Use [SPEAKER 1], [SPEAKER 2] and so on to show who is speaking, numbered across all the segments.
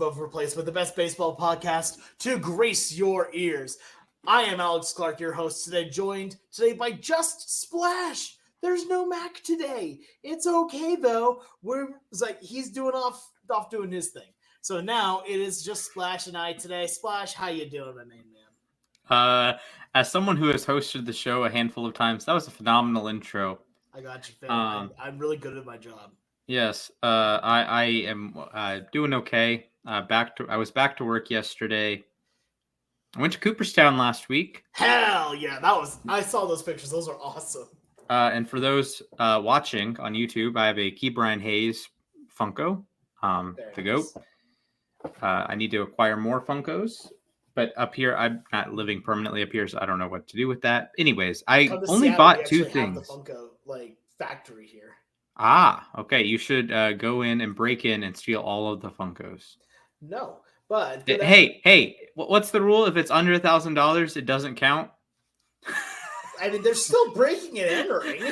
[SPEAKER 1] Of replacement, the best baseball podcast to grace your ears. I am Alex Clark, your host today, joined today by Just Splash. There's no Mac today. It's okay though. He's doing off doing his thing. So now it is just Splash and I today. Splash, how you doing, my main
[SPEAKER 2] man? As someone who has hosted the show a handful of times, that was a phenomenal intro.
[SPEAKER 1] I got you, fam. I'm really good at my job.
[SPEAKER 2] Yes, I am doing okay. I was back to work yesterday. I went to Cooperstown last week.
[SPEAKER 1] Hell yeah, I saw those pictures. Those are awesome.
[SPEAKER 2] And for those watching on YouTube, I have a Key Brian Hayes Funko to go. I need to acquire more Funkos, but up here I'm not living permanently up here, so I don't know what to do with that. Anyways, I only bought two things.
[SPEAKER 1] Have the Funko factory here.
[SPEAKER 2] Okay. You should go in and break in and steal all of the Funkos.
[SPEAKER 1] No, but
[SPEAKER 2] hey, what's the rule? If it's under $1,000, it doesn't count.
[SPEAKER 1] I mean, they're still breaking and entering.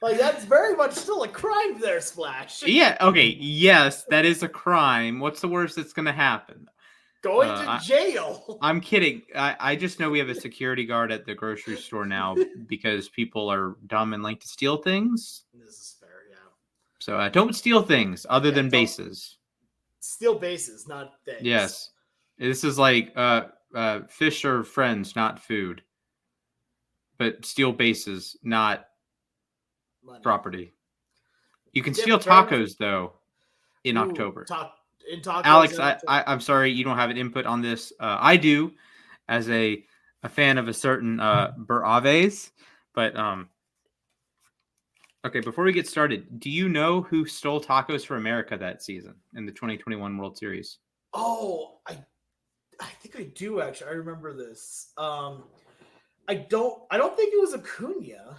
[SPEAKER 1] That's very much still a crime there, Splash.
[SPEAKER 2] Yeah, okay, yes, that is a crime. What's the worst that's going to happen?
[SPEAKER 1] Going to jail.
[SPEAKER 2] I'm kidding. I just know we have a security guard at the grocery store now because people are dumb and like to steal things.
[SPEAKER 1] This is fair, yeah.
[SPEAKER 2] So don't steal things other than bases.
[SPEAKER 1] Steal bases, not things.
[SPEAKER 2] Yes. This is like fish are friends, not food. But steal bases, not money. Property. You can steal tacos, though, in October.
[SPEAKER 1] In tacos,
[SPEAKER 2] Alex, I'm sorry you don't have an input on this. I do, as a fan of a certain Buraves. But, okay, before we get started, do you know who stole tacos for America that season in the 2021 World Series?
[SPEAKER 1] Oh, I think I do, actually. I remember this. I don't think it was Acuna.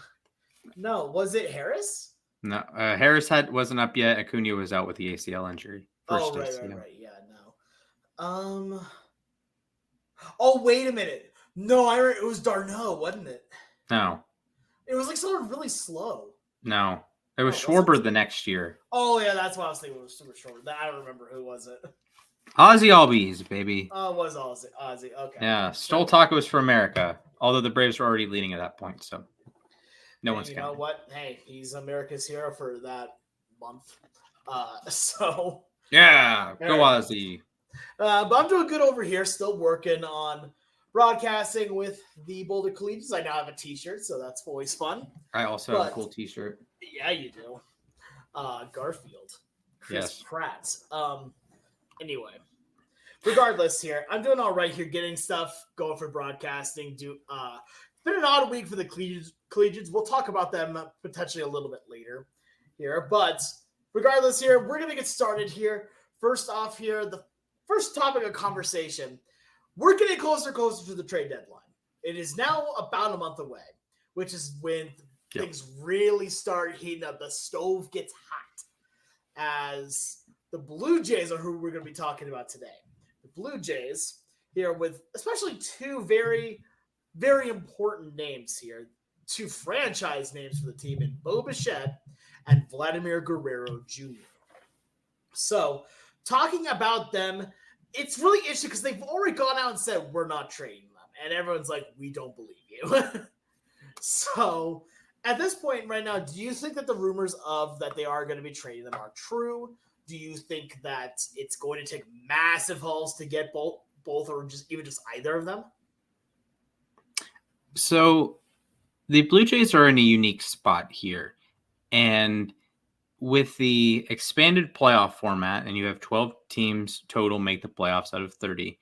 [SPEAKER 1] No, was it Harris?
[SPEAKER 2] No, Harris wasn't up yet. Acuna was out with the ACL injury.
[SPEAKER 1] Right. Yeah, no. Oh, wait a minute. No, it was Darno, wasn't it?
[SPEAKER 2] No.
[SPEAKER 1] It was sort of really slow.
[SPEAKER 2] No. It was Schwarber the next year.
[SPEAKER 1] Oh, yeah, that's what I was thinking. It was super short. I don't remember who was it.
[SPEAKER 2] Ozzy Albies, baby.
[SPEAKER 1] Oh, it was Ozzy. Okay.
[SPEAKER 2] Yeah, stole tacos for America. Although the Braves were already leading at that point, so no one's counting.
[SPEAKER 1] You know what? Hey, he's America's hero for that month. So
[SPEAKER 2] yeah, go Ozzy.
[SPEAKER 1] But I'm doing good over here. Still working on broadcasting with the Boulder Collegians. I now have a T-shirt, so that's always fun.
[SPEAKER 2] I also have a cool T-shirt.
[SPEAKER 1] Yeah, you do. Garfield. Chris Pratt. Anyway, regardless here, I'm doing all right here, getting stuff going for broadcasting. It's been an odd week for the collegians. We'll talk about them potentially a little bit later here. But regardless here, we're going to get started here. First off here, the first topic of conversation, we're getting closer and closer to the trade deadline. It is now about a month away, which is when things really start heating up. The stove gets hot as the Blue Jays are who we're going to be talking about today. The Blue Jays here with especially two very, very important names here. Two franchise names for the team in Bo Bichette and Vladimir Guerrero Jr. So talking about them, it's really interesting because they've already gone out and said, we're not trading them. And everyone's like, we don't believe you. So at this point right now, do you think that the rumors of that they are going to be trading them are true? Do you think that it's going to take massive hauls to get both or even just either of them?
[SPEAKER 2] So the Blue Jays are in a unique spot here. And with the expanded playoff format, and you have 12 teams total make the playoffs out of 30,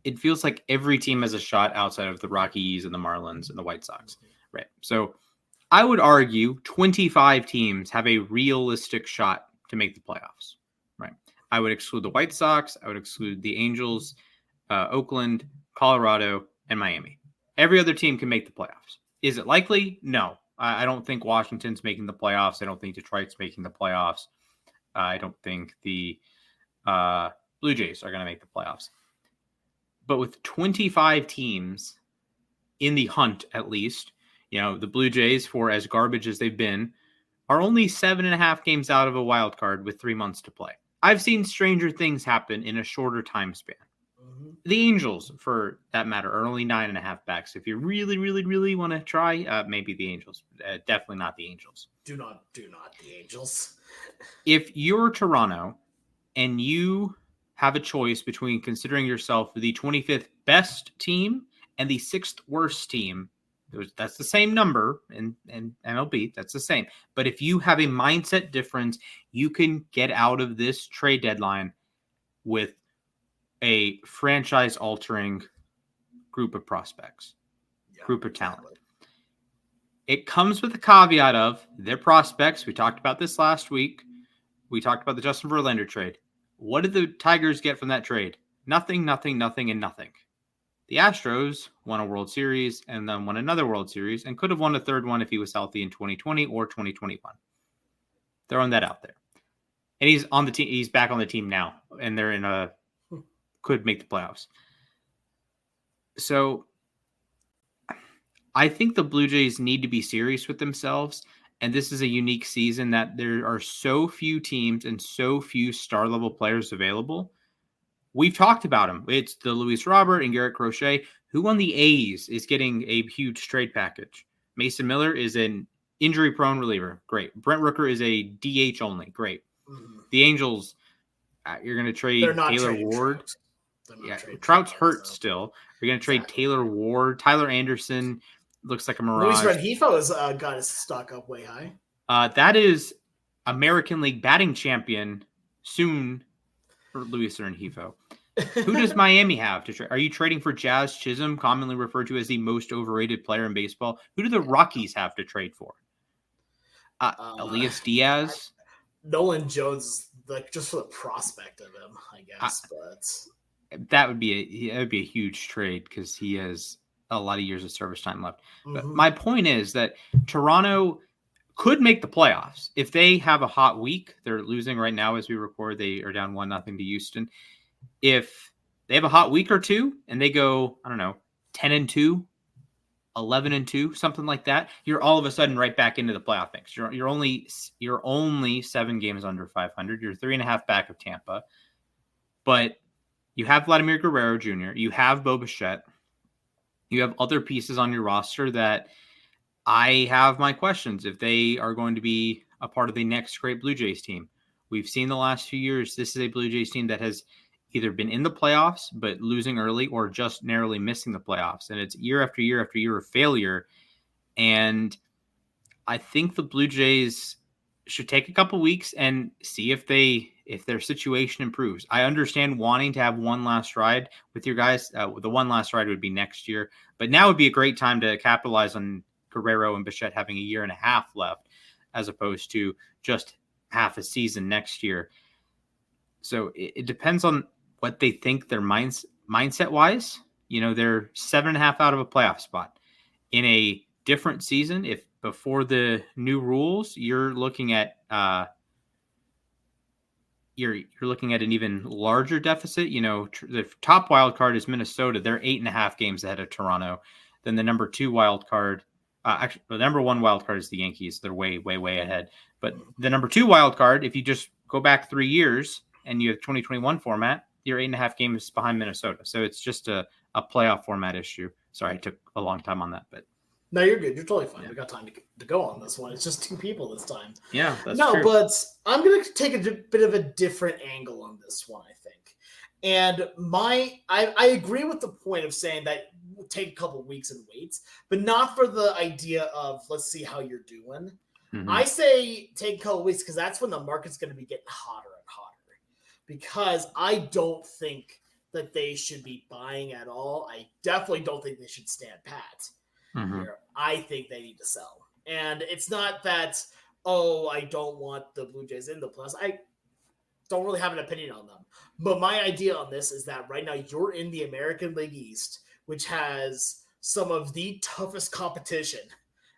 [SPEAKER 2] it feels like every team has a shot outside of the Rockies and the Marlins and the White Sox. Right. So I would argue 25 teams have a realistic shot to make the playoffs, right? I would exclude the White Sox. I would exclude the Angels, Oakland, Colorado, and Miami. Every other team can make the playoffs. Is it likely? No. I don't think Washington's making the playoffs. I don't think Detroit's making the playoffs. I don't think the Blue Jays are going to make the playoffs. But with 25 teams in the hunt, at least, the Blue Jays, for as garbage as they've been, are only 7.5 games out of a wild card with 3 months to play. I've seen stranger things happen in a shorter time span. The Angels, for that matter, are only 9.5 backs. If you really, really, really want to try, maybe the Angels. Definitely not the Angels.
[SPEAKER 1] Do not the Angels.
[SPEAKER 2] If you're Toronto and you have a choice between considering yourself the 25th best team and the 6th worst team, that's the same number in MLB. That's the same. But if you have a mindset difference, you can get out of this trade deadline with a franchise-altering group of prospects, group of talent. Exactly. It comes with the caveat of their prospects. We talked about this last week. We talked about the Justin Verlander trade. What did the Tigers get from that trade? Nothing, nothing, nothing, and nothing. The Astros won a World Series and then won another World Series and could have won a third one if he was healthy in 2020 or 2021. Throwing that out there. And he's on the team. He's back on the team now, and they're in a could make the playoffs. So I think the Blue Jays need to be serious with themselves. And this is a unique season that there are so few teams and so few star level players available. We've talked about them. It's the Luis Robert and Garrett Crochet. Who on the A's is getting a huge trade package? Mason Miller is an injury prone reliever. Great. Brent Rooker is a DH only. Great. The Angels, you're going to trade Taylor Ward. Trout's hurt still. You're going to trade Taylor Ward. Tyler Anderson looks like a mirage.
[SPEAKER 1] Luis Rengifo has got his stock up way high.
[SPEAKER 2] That is American League batting champion soon for Luis Rengifo. Who does Miami have to trade? Are you trading for Jazz Chisholm, commonly referred to as the most overrated player in baseball? Who do the Rockies have to trade for? Elias Diaz?
[SPEAKER 1] Nolan Jones, like just for the prospect of him, I guess. But
[SPEAKER 2] that would be a huge trade because he has a lot of years of service time left. But my point is that Toronto could make the playoffs if they have a hot week. They're losing right now as we record. They are down 1-0 to Houston. If they have a hot week or two and they go, 10-2, 11-2, something like that, you're all of a sudden right back into the playoff mix. You're only 7 games under 500. You're 3.5 back of Tampa, but you have Vladimir Guerrero Jr. You have Bo Bichette. You have other pieces on your roster that I have my questions if they are going to be a part of the next great Blue Jays team. We've seen the last few years, this is a Blue Jays team that has either been in the playoffs but losing early or just narrowly missing the playoffs. And it's year after year after year of failure. And I think the Blue Jays should take a couple weeks and see if their situation improves. I understand wanting to have one last ride with your guys. The one last ride would be next year. But now would be a great time to capitalize on Guerrero and Bichette having a year and a half left as opposed to just half a season next year. So it depends on what they think their mindset-wise. They're 7.5 out of a playoff spot. In a different season, if before the new rules, you're looking at you're looking at an even larger deficit. The top wild card is Minnesota. They're 8.5 games ahead of Toronto. Then the number 2 wild card, actually the number 1 wild card is the Yankees. They're way, way, way ahead. But the number 2 wild card, if you just go back 3 years and you have 2021 format, you're 8.5 games behind Minnesota. So it's just a playoff format issue. Sorry, I took a long time on that, but.
[SPEAKER 1] No, you're good. You're totally fine. Yeah. We got time to go on this one. It's just 2 people this time.
[SPEAKER 2] Yeah, that's true.
[SPEAKER 1] But I'm going to take a bit of a different angle on this one, I think. And I agree with the point of saying that we'll take a couple weeks and wait, but not for the idea of let's see how you're doing. Mm-hmm. I say take a couple weeks because that's when the market's going to be getting hotter and hotter. Because I don't think that they should be buying at all. I definitely don't think they should stand pat. Mm-hmm. Here. I think they need to sell. And it's not that, I don't want the Blue Jays in the playoffs. I don't really have an opinion on them. But my idea on this is that right now you're in the American League East, which has some of the toughest competition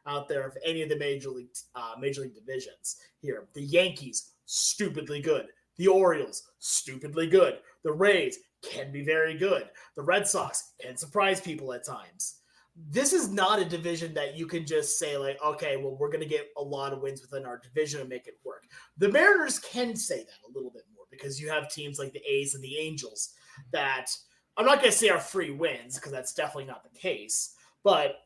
[SPEAKER 1] out there of any of the major league divisions. Here, the Yankees, stupidly good. The Orioles, stupidly good. The Rays can be very good. The Red Sox can surprise people at times. This is not a division that you can just say like, okay, well, we're going to get a lot of wins within our division and make it work. The Mariners can say that a little bit more because you have teams like the A's and the Angels that I'm not going to say are free wins because that's definitely not the case, but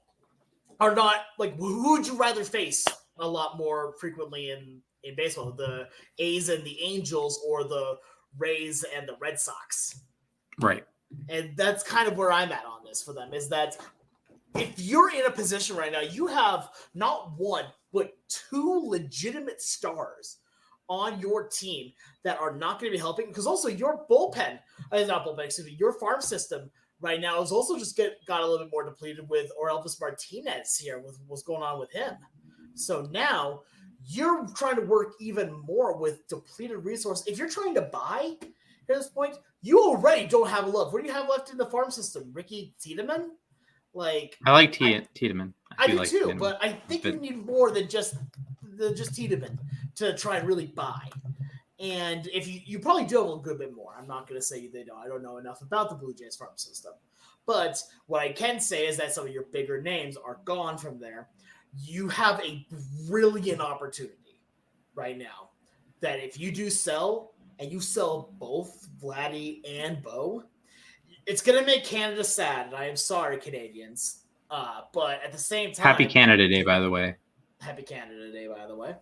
[SPEAKER 1] are not like, who would you rather face a lot more frequently in baseball? The A's and the Angels or the Rays and the Red Sox?
[SPEAKER 2] Right.
[SPEAKER 1] And that's kind of where I'm at on this for them, is that if you're in a position right now, you have not one, but two legitimate stars on your team that are not going to be helping. Because also your bullpen, not bullpen, excuse me, your farm system right now is also just got a little bit more depleted with Elvis Martinez here with what's going on with him. So now you're trying to work even more with depleted resources. If you're trying to buy at this point, you already don't have a look. What do you have left in the farm system? Ricky Tiedemann?
[SPEAKER 2] I like Tiedemann.
[SPEAKER 1] I do
[SPEAKER 2] like
[SPEAKER 1] too,
[SPEAKER 2] Tiedemann.
[SPEAKER 1] but I think you need more than just Tiedemann to try and really buy. And if you probably do have a good bit more. I'm not going to say they don't. I don't know enough about the Blue Jays farm system. But what I can say is that some of your bigger names are gone from there. You have a brilliant opportunity right now that if you do sell, and you sell both Vladdy and Bo, it's going to make Canada sad. And I am sorry, Canadians. But at the same time...
[SPEAKER 2] Happy Canada Day, by the way.
[SPEAKER 1] Happy Canada Day, by the way.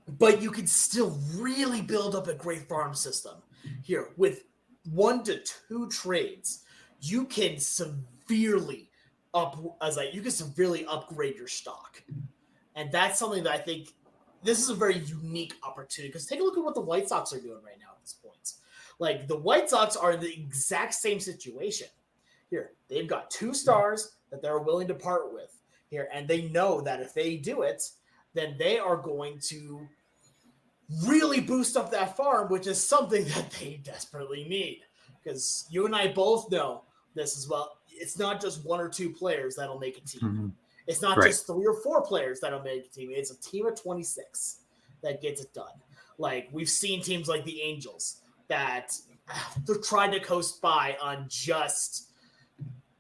[SPEAKER 1] But you can still really build up a great farm system here with 1 to 2 trades. You can severely upgrade your stock, and that's something that I think this is a very unique opportunity. Because take a look at what the White Sox are doing right now at this point. Like the White Sox are in the exact same situation here. They've got 2 stars that they're willing to part with here, and they know that if they do it, then they are going to really boost up that farm, which is something that they desperately need. Because you and I both know this as well. It's not just 1 or 2 players that'll make a team.
[SPEAKER 2] Mm-hmm.
[SPEAKER 1] It's not just 3 or 4 players that'll make a team. It's a team of 26 that gets it done. Like we've seen teams like the Angels that they're trying to coast by on just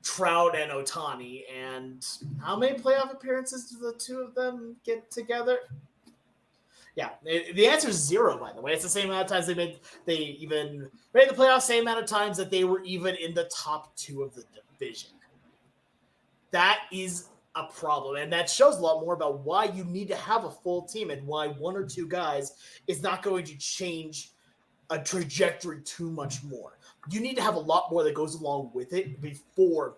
[SPEAKER 1] Trout and Ohtani. And how many playoff appearances do the 2 of them get together? Yeah, the answer is 0, by the way. It's the same amount of times they even made the playoffs, same amount of times that they were even in the top 2 of the division. That is a problem, and that shows a lot more about why you need to have a full team and why 1 or 2 guys is not going to change a trajectory too much more. You need to have a lot more that goes along with it before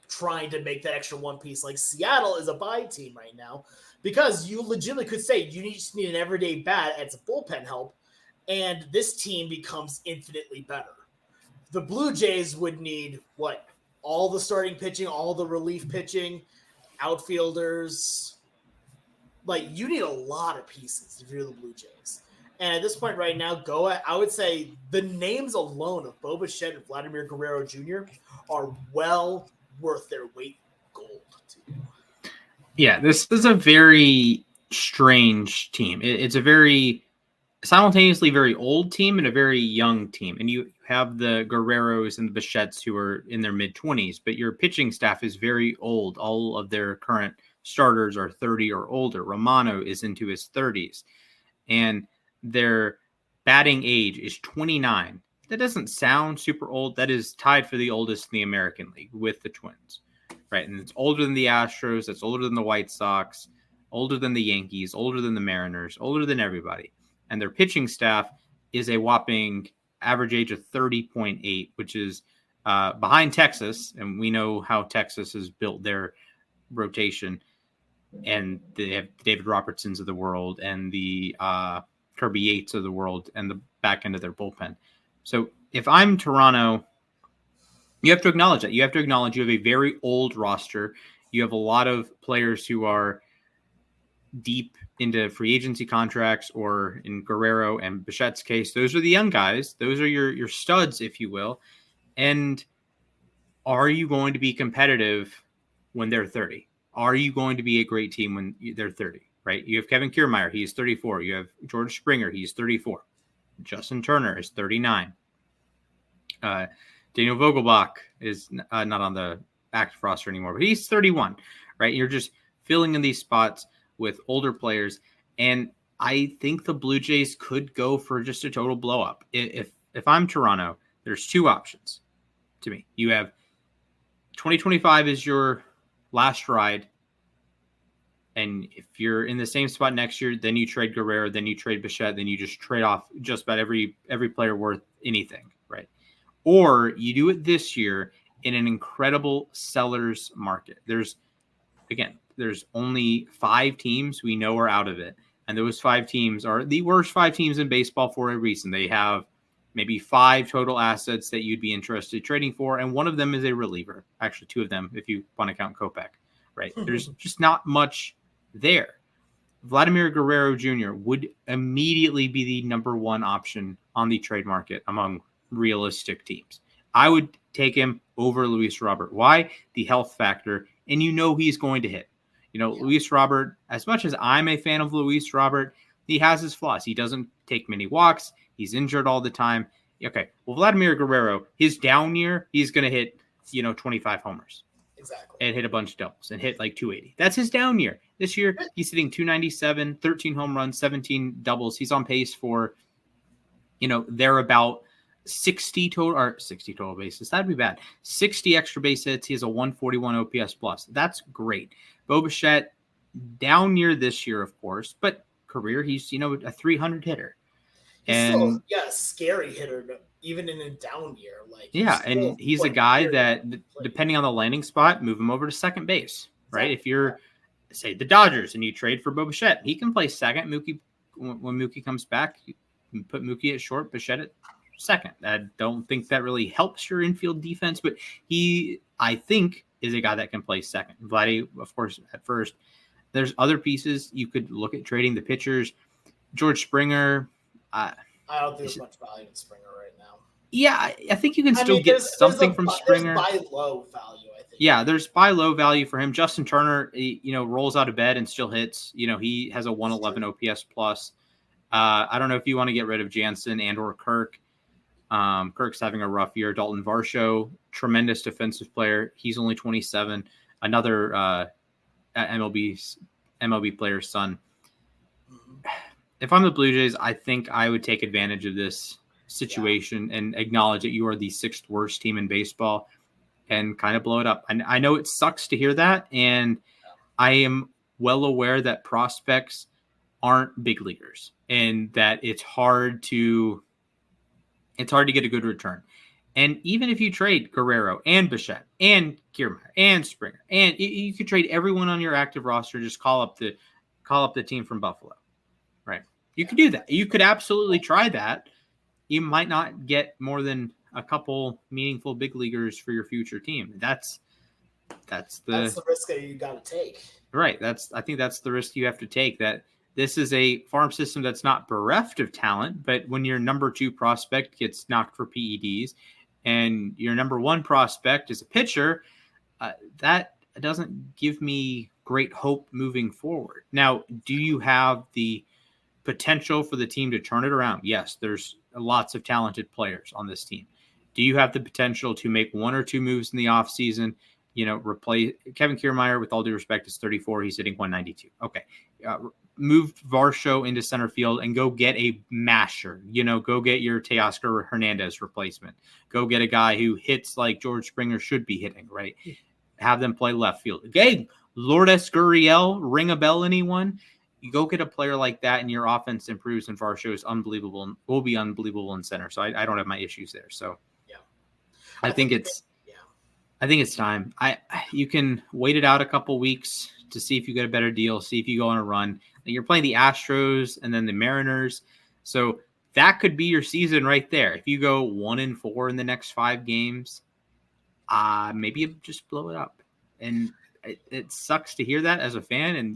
[SPEAKER 1] trying to make that extra one piece. Like Seattle is a buy team right now because you legitimately could say you just need an everyday bat as a bullpen help, and this team becomes infinitely better. The Blue Jays would need all the starting pitching, all the relief pitching, outfielders. Like you need a lot of pieces if you're the Blue Jays. And at this point right now, I would say the names alone of Bo Bichette and Vladimir Guerrero Jr. are well worth their weight in gold to you.
[SPEAKER 2] Yeah, this is a very strange team. It's a very simultaneously very old team and a very young team. And you have the Guerreros and the Bichettes who are in their mid-20s, but your pitching staff is very old. All of their current starters are 30 or older. Romano is into his 30s. And their batting age is 29. That doesn't sound super old. That is tied for the oldest in the American League with the Twins, right? And it's older than the Astros. It's older than the White Sox, older than the Yankees, older than the Mariners, older than everybody. And their pitching staff is a whopping average age of 30.8, which is behind Texas. And we know how Texas has built their rotation. And they have David Robertsons of the world and the Kirby Yates of the world and the back end of their bullpen. So if I'm Toronto, you have to acknowledge that. You have to acknowledge you have a very old roster. You have a lot of players who are deep into free agency contracts, or in Guerrero and Bichette's case, those are the young guys. Those are your studs, if you will. And are you going to be competitive when they're 30? Are you going to be a great team when they're 30, right? You have Kevin Kiermaier. He's 34. You have George Springer. He's 34. Justin Turner is 39. Daniel Vogelbach is not on the active roster anymore, but he's 31, right? You're just filling in these spots with older players. And I think the Blue Jays could go for just a total blow up. If I'm Toronto, there's two options to me. You have 2025 is your last ride. And if you're in the same spot next year, then you trade Guerrero, then you trade Bichette, then you just trade off just about every player worth anything, right? Or you do it this year in an incredible seller's market. There's only 5 teams we know are out of it. And those 5 teams are the worst 5 teams in baseball for a reason. They have maybe 5 total assets that you'd be interested in trading for. And one of them is a reliever. Actually, 2 of them, if you want to count Kopech, right? There's just not much there. Vladimir Guerrero Jr. would immediately be the number 1 option on the trade market among realistic teams. I would take him over Luis Robert. Why? The health factor. And he's going to hit. Luis Robert, as much as I'm a fan of Luis Robert, he has his flaws. He doesn't take many walks. He's injured all the time. Okay. Well, Vladimir Guerrero, his down year, he's going to hit, 25 homers.
[SPEAKER 1] Exactly.
[SPEAKER 2] And hit a bunch of doubles and hit like 280. That's his down year. This year, he's hitting 297, 13 home runs, 17 doubles. He's on pace for, they're about 60 total bases. That'd be bad. 60 extra base hits. He has a 141 OPS plus. That's great. Bo Bichette, down year this year, of course, but career, he's, a 300 hitter.
[SPEAKER 1] He's still a scary hitter, even in a down year.
[SPEAKER 2] He's a guy that, depending on the landing spot, move him over to second base, right? Exactly. If you're, say, the Dodgers and you trade for Bo Bichette, he can play second. When Mookie comes back, you put Mookie at short, Bichette at second. I don't think that really helps your infield defense, but he, I think, is a guy that can play second. Vladdy, of course, at first. There's other pieces. You could look at trading the pitchers. George Springer.
[SPEAKER 1] I don't think there's much value in Springer right now.
[SPEAKER 2] Yeah, I think you can still get something from Springer.
[SPEAKER 1] There's buy low value, I think.
[SPEAKER 2] Yeah, there's buy low value for him. Justin Turner, rolls out of bed and still hits. He has a 111 OPS plus. I don't know if you want to get rid of Jansen and or Kirk. Kirk's having a rough year. Dalton Varsho, tremendous defensive player. He's only 27. Another MLB player's son. If I'm the Blue Jays, I think I would take advantage of this situation and acknowledge that you are the 6th worst team in baseball and kind of blow it up. I know it sucks to hear that, and I am well aware that prospects aren't big leaguers and that it's hard to get a good return. And even if you trade Guerrero and Bichette and Kiermaier and Springer, and you could trade everyone on your active roster, just call up the team from Buffalo, right? You could do that. You could absolutely try that. You might not get more than a couple meaningful big leaguers for your future team. That's the
[SPEAKER 1] risk that you got to take.
[SPEAKER 2] Right. I think that's the risk you have to take. That this is a farm system that's not bereft of talent, but when your number 2 prospect gets knocked for PEDs and your number 1 prospect is a pitcher, that doesn't give me great hope moving forward. Now, do you have the potential for the team to turn it around? Yes, there's lots of talented players on this team. Do you have the potential to make 1 or 2 moves in the offseason? Replace Kevin Kiermaier, with all due respect, is 34. He's hitting 192. Okay. Move Varsho into center field and go get a masher. Go get your Teoscar Hernandez replacement. Go get a guy who hits like George Springer should be hitting, right? Have them play left field. Okay, Lourdes Gurriel, ring a bell, anyone? You go get a player like that and your offense improves, and Varsho is unbelievable, will be unbelievable in center. So I don't have my issues there. So yeah, I think it's time. You can wait it out a couple weeks to see if you get a better deal, see if you go on a run. You're playing the Astros and then the Mariners. So that could be your season right there. If you go 1-4 in the next 5 games, maybe you just blow it up. And it sucks to hear that as a fan. And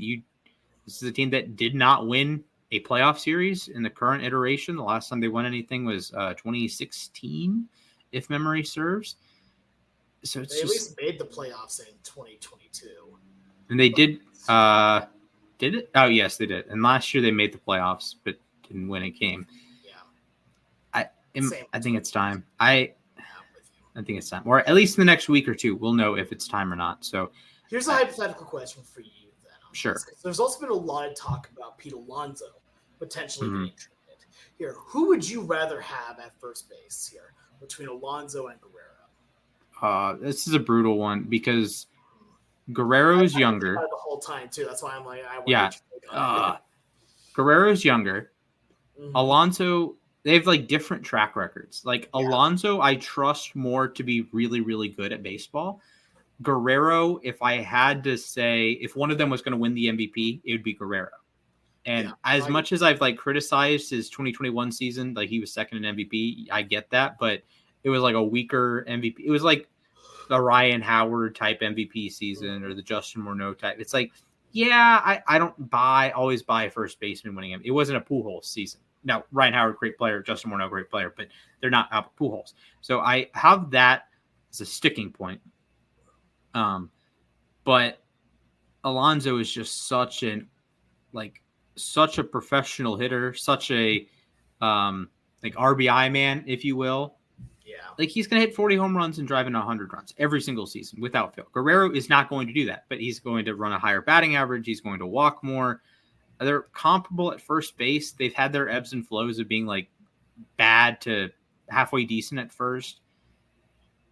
[SPEAKER 2] this is a team that did not win a playoff series in the current iteration. The last time they won anything was 2016, if memory serves. So it's
[SPEAKER 1] they at least made the playoffs in 2022.
[SPEAKER 2] And they did. Did it? Oh, yes, they did. And last year they made the playoffs, but didn't win a game. Yeah. I think it's time. I think it's time. Or at least in the next week or 2, we'll know if it's time or not. So
[SPEAKER 1] here's a hypothetical question for you then.
[SPEAKER 2] Sure.
[SPEAKER 1] There's also been a lot of talk about Pete Alonso potentially getting traded. Here, who would you rather have at first base here between Alonso and Guerrero?
[SPEAKER 2] This is a brutal one because Guerrero's younger.
[SPEAKER 1] The whole time too. That's why I'm like, I want
[SPEAKER 2] yeah. Guerrero's younger. Alonso, they have like different track records. Like Alonso, I trust more to be really, really good at baseball. Guerrero, if I had to say, if one of them was going to win the MVP, it would be Guerrero. And as much as I've like criticized his 2021 season, like he was second in MVP, I get that, but it was like a weaker MVP. It was like the Ryan Howard type MVP season or the Justin Morneau type. It's like, I don't always buy a first baseman winning him. It wasn't a Pujols season. Now, Ryan Howard, great player, Justin Morneau, great player, but they're not Albert Pujols. So I have that as a sticking point. But Alonso is just such a professional hitter, such a like RBI man, if you will.
[SPEAKER 1] Yeah.
[SPEAKER 2] Like he's going to hit 40 home runs and drive in 100 runs every single season without fail. Guerrero is not going to do that, but he's going to run a higher batting average. He's going to walk more. They're comparable at first base. They've had their ebbs and flows of being like bad to halfway decent at first.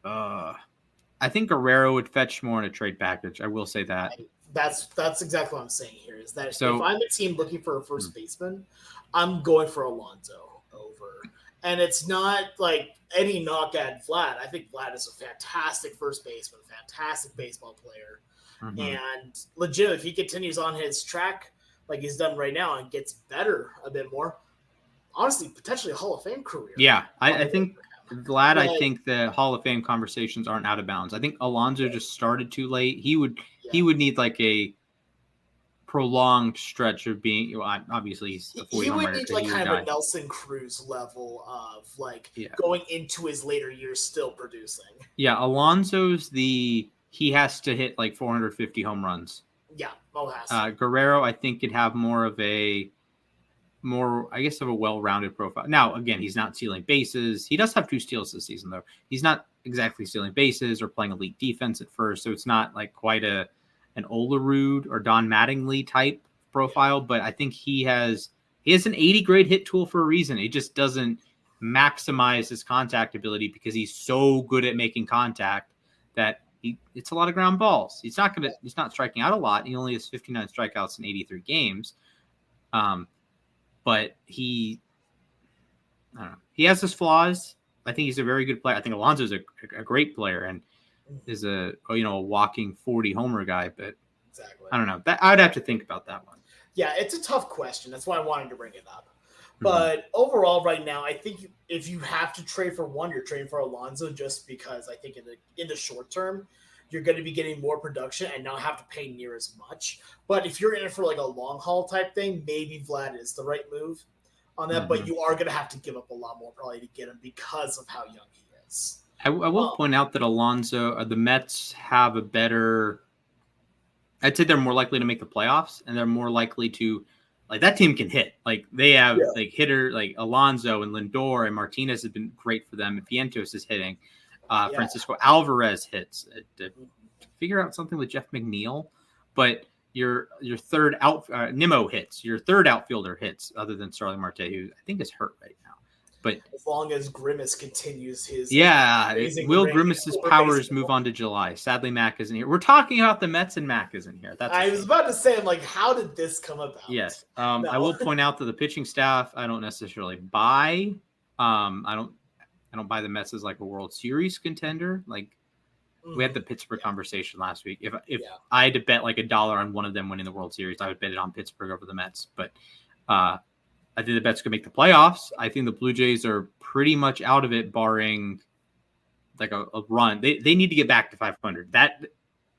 [SPEAKER 2] I think Guerrero would fetch more in a trade package. I will say that.
[SPEAKER 1] That's exactly what I'm saying here. Is that if I'm a team looking for a first baseman, I'm going for Alonso over. And it's not like any knock at Vlad. I think Vlad is a fantastic first baseman, fantastic baseball player. And legit, if he continues on his track like he's done right now and gets better a bit more, honestly, potentially a Hall of Fame career.
[SPEAKER 2] Yeah, I think Vlad, I think the Hall of Fame conversations aren't out of bounds. I think Alonso just started too late. He would need like a prolonged stretch of being, obviously he's a 40
[SPEAKER 1] he would
[SPEAKER 2] runner,
[SPEAKER 1] need like kind of a Nelson Cruz level of like going into his later years still producing. Yeah,
[SPEAKER 2] Alonso's he has to hit like 450 home runs.
[SPEAKER 1] Yeah,
[SPEAKER 2] Guerrero, I think, could have more of a well-rounded profile. Now, again, he's not stealing bases. He does have 2 steals this season, though. He's not exactly stealing bases or playing elite defense at first, so it's not like quite an Olerud or Don Mattingly type profile, but I think he has an 80 grade hit tool for a reason. It just doesn't maximize his contact ability because he's so good at making contact that it's a lot of ground balls. He's not striking out a lot. He only has 59 strikeouts in 83 games. But he has his flaws. I think he's a very good player. I think Alonso's a great player and is a walking 40 homer guy, but I don't know. I'd have to think about that one.
[SPEAKER 1] Yeah, it's a tough question. That's why I wanted to bring it up. But overall, right now, I think if you have to trade for one, you're trading for Alonso just because I think in the short term, you're going to be getting more production and not have to pay near as much. But if you're in it for like a long haul type thing, maybe Vlad is the right move on that. But you are going to have to give up a lot more probably to get him because of how young he is.
[SPEAKER 2] I will point out that Alonso, the Mets have a better. I'd say they're more likely to make the playoffs, and they're more likely to. Like that team can hit. Like they have like hitter like Alonso and Lindor and Martinez have been great for them. And Vientos is hitting. Francisco Alvarez hits. Figure out something with Jeff McNeil, but your third Nimmo hits. Your third outfielder hits, other than Starling Marte, who I think is hurt right now. But
[SPEAKER 1] as long as Grimace continues his
[SPEAKER 2] will Grimace's powers move on to July? Sadly, Mac isn't here. We're talking about the Mets, and Mac isn't here.
[SPEAKER 1] I was about to say, I'm like, how did this come about?
[SPEAKER 2] Yes, I will point out that the pitching staff I don't necessarily buy. I don't buy the Mets as like a World Series contender. Like we had the Pittsburgh conversation last week. If I had to bet like $1 on one of them winning the World Series, I would bet it on Pittsburgh over the Mets. But I think the Mets could make the playoffs. I think the Blue Jays are pretty much out of it, barring like a run. They need to get back to 500. That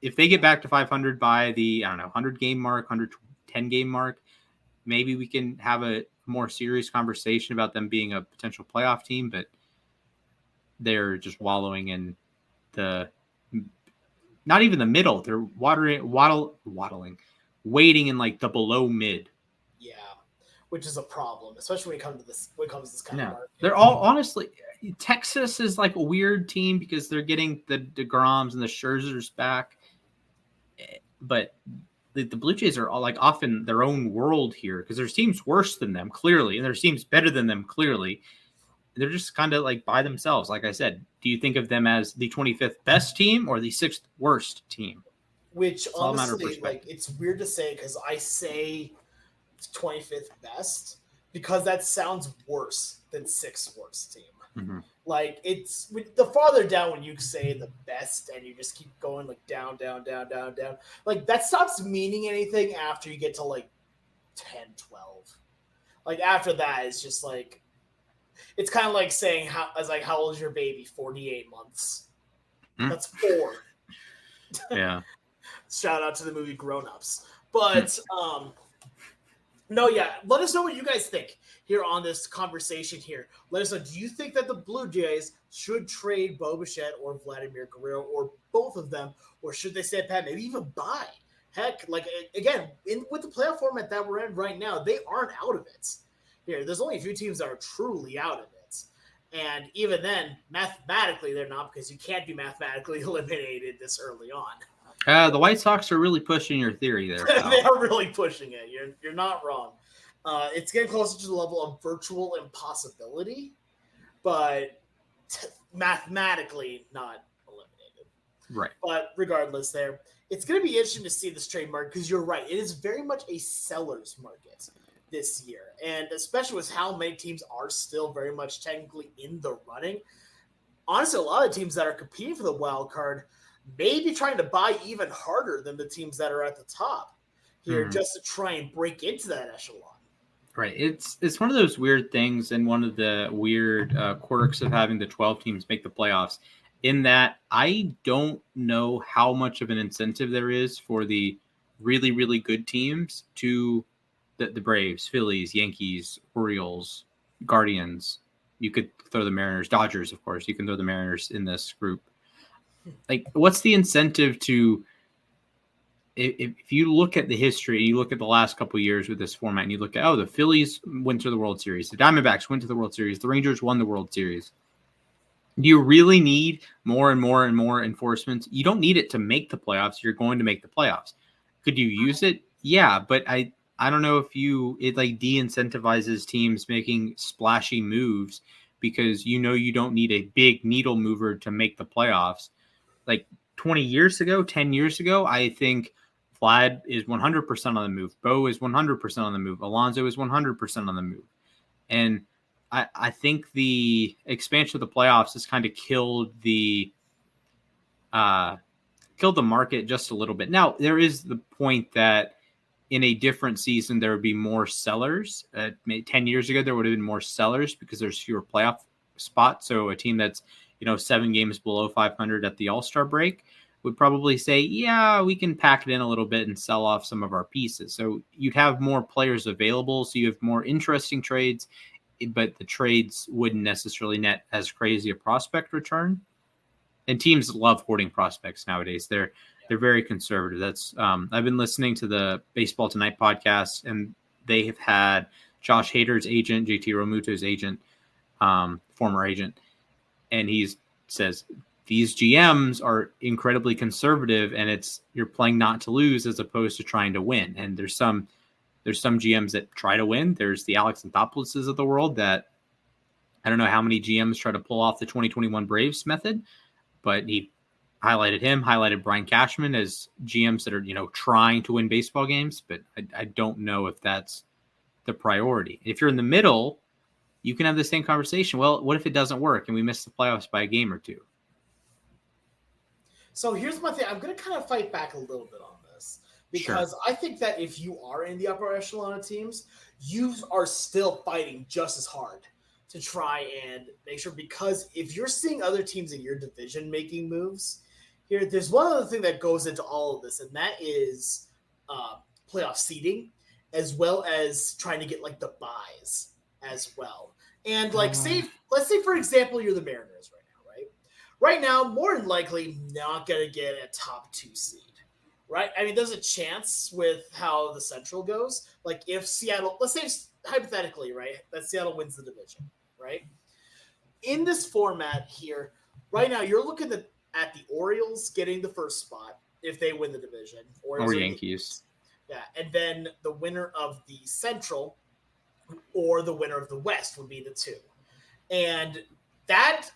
[SPEAKER 2] if they get back to 500 by the 100 game mark, 110 game mark, maybe we can have a more serious conversation about them being a potential playoff team. But they're just wallowing in not even the middle. They're waddling, waiting in like the below mid.
[SPEAKER 1] Yeah, which is a problem, especially when it comes to this kind of market.
[SPEAKER 2] They're all honestly. Texas is like a weird team because they're getting the DeGroms and the Scherzers back, but the Blue Jays are all like off in their own world here because there's teams worse than them clearly, and there's teams better than them clearly. They're just kind of like by themselves. Like I said, do you think of them as the 25th best team or the 6th worst team?
[SPEAKER 1] Which it's honestly, like, it's weird to say because I say 25th best because that sounds worse than 6th worst team.
[SPEAKER 2] Mm-hmm.
[SPEAKER 1] Like, it's the farther down when you say the best and you just keep going like down, like that stops meaning anything after you get to like 10, 12. Like after that, it's just like, it's kind of like saying how old is your baby? 48 months. That's 4.
[SPEAKER 2] Yeah.
[SPEAKER 1] Shout out to the movie Grown Ups. But no, yeah. Let us know what you guys think here on this conversation here. Let us know. Do you think that the Blue Jays should trade Bo Bichette or Vladimir Guerrero or both of them, or should they stay pat, maybe even buy? Heck, like again, with the playoff format that we're in right now, they aren't out of it. Here, there's only a few teams that are truly out of it, and even then, mathematically, they're not because you can't be mathematically eliminated this early on.
[SPEAKER 2] The White Sox are really pushing your theory there.
[SPEAKER 1] They are really pushing it. You're not wrong. It's getting closer to the level of virtual impossibility, but mathematically not eliminated.
[SPEAKER 2] Right.
[SPEAKER 1] But regardless, it's going to be interesting to see this trade market because you're right. It is very much a seller's market this year, and especially with how many teams are still very much technically in the running. Honestly, a lot of teams that are competing for the wild card may be trying to buy even harder than the teams that are at the top here just to try and break into that echelon.
[SPEAKER 2] Right. It's one of those weird things and one of the weird quirks of having the 12 teams make the playoffs in that I don't know how much of an incentive there is for the really, really good teams to the Braves, Phillies, Yankees, Orioles, Guardians. You could throw the Mariners, Dodgers, of course. You can throw the Mariners in this group. Like, what's the incentive to, if you look at the history, you look at the last couple of years with this format, and you look at, the Phillies went to the World Series, the Diamondbacks went to the World Series, the Rangers won the World Series. Do you really need more and more and more enforcements? You don't need it to make the playoffs. You're going to make the playoffs. Could you use it? Yeah, but I don't know if it like de-incentivizes teams making splashy moves because you don't need a big needle mover to make the playoffs. Like 20 years ago, 10 years ago, I think Vlad is 100% on the move. Bo is 100% on the move. Alonso is 100% on the move. And I think the expansion of the playoffs has kind of killed the market just a little bit. Now, there is the point that in a different season, there would be more sellers. 10 years ago, there would have been more sellers because there's fewer playoff spots. So a team that's 7 games below 500 at the All-Star break would probably say, yeah, we can pack it in a little bit and sell off some of our pieces. So you'd have more players available. So you have more interesting trades, but the trades wouldn't necessarily net as crazy a prospect return. And teams love hoarding prospects nowadays. They're very conservative. That's I've been listening to the Baseball Tonight podcast, and they have had Josh Hader's agent, JT Realmuto's agent, former agent, and he says these GMs are incredibly conservative, and you're playing not to lose as opposed to trying to win. And there's some GMs that try to win. There's the Alex Anthopoulos of the world that I don't know how many GMs try to pull off the 2021 Braves method, but he highlighted Brian Cashman as GMs that are, trying to win baseball games, but I don't know if that's the priority. If you're in the middle, you can have the same conversation. Well, what if it doesn't work and we miss the playoffs by a game or two?
[SPEAKER 1] So here's my thing. I'm going to kind of fight back a little bit on this because I think that if you are in the upper echelon of teams, you are still fighting just as hard to try and make sure, because if you're seeing other teams in your division making moves here, there's one other thing that goes into all of this, and that is playoff seeding, as well as trying to get like the buys as well. And like, let's say, for example, you're the Mariners right now, right? Right now, more than likely not going to get a top 2 seed, right? I mean, there's a chance with how the Central goes. Like if Seattle, let's say hypothetically, right, that Seattle wins the division, right? In this format here, right now, you're looking at the Orioles getting the first spot if they win the division.
[SPEAKER 2] Or Yankees.
[SPEAKER 1] Yeah, and then the winner of the Central or the winner of the West would be the two. And that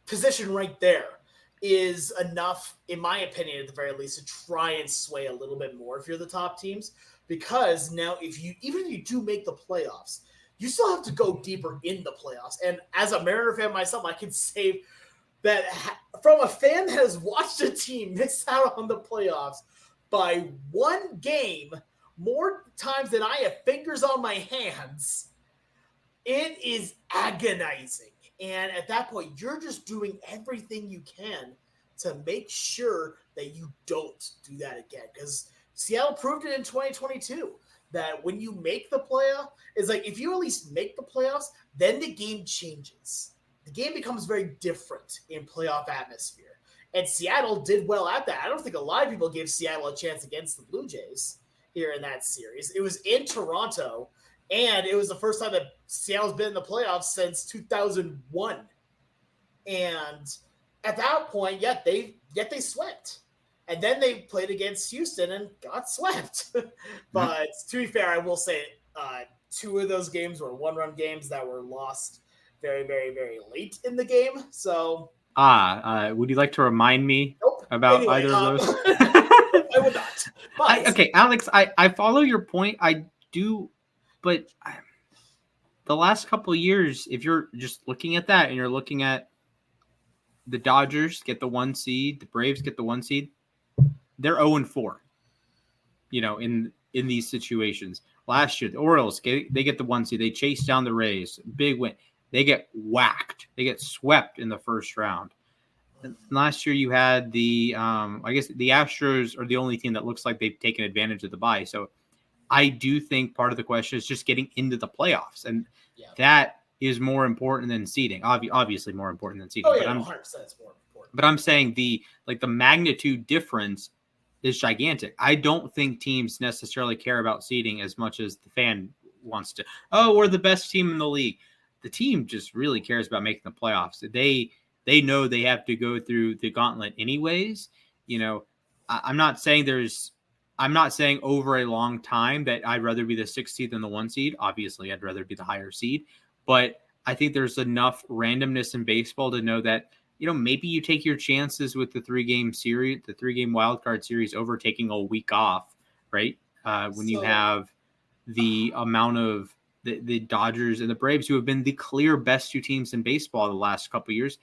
[SPEAKER 1] position right there is enough, in my opinion, at the very least, to try and sway a little bit more if you're the top teams. Because now, if you do make the playoffs, you still have to go deeper in the playoffs. And as a Mariner fan myself, I can say that from a fan that has watched a team miss out on the playoffs by one game more times than I have fingers on my hands, it is agonizing. And at that point, you're just doing everything you can to make sure that you don't do that again. Because Seattle proved it in 2022 that when you make the playoff, it's like if you at least make the playoffs, then the game changes. The game becomes very different in playoff atmosphere. And Seattle did well at that. I don't think a lot of people gave Seattle a chance against the Blue Jays here in that series. It was in Toronto, and it was the first time that Seattle's been in the playoffs since 2001. And at that point, yet they swept. And then they played against Houston and got swept. But to be fair, I will say two of those games were one-run games that were lost very, very, very late in the game. So,
[SPEAKER 2] would you like to remind me about either of those?
[SPEAKER 1] I would not. But,
[SPEAKER 2] okay, Alex, I follow your point. I do, but the last couple of years, if you're just looking at that and you're looking at the Dodgers get the 1 seed, the Braves get the 1 seed, they're 0-4. In these situations. Last year, the Orioles they get the 1 seed. They chase down the Rays, big win. They get whacked. They get swept in the first round. And last year, you had the I guess the Astros are the only team that looks like they've taken advantage of the bye. So I do think part of the question is just getting into the playoffs, and that is more important than seeding. Obviously, more important than seeding.
[SPEAKER 1] Oh yeah, 100% is more important.
[SPEAKER 2] But I'm saying the magnitude difference is gigantic. I don't think teams necessarily care about seeding as much as the fan wants to. Oh, we're the best team in the league. The team just really cares about making the playoffs. They know they have to go through the gauntlet anyways. I'm not saying over a long time that I'd rather be the 6th seed than the 1 seed. Obviously, I'd rather be the higher seed. But I think there's enough randomness in baseball to know that, maybe you take your chances with the 3-game series, the 3-game wildcard series over taking a week off, right? When you have the amount of the Dodgers and the Braves, who have been the clear best 2 teams in baseball the last couple of years,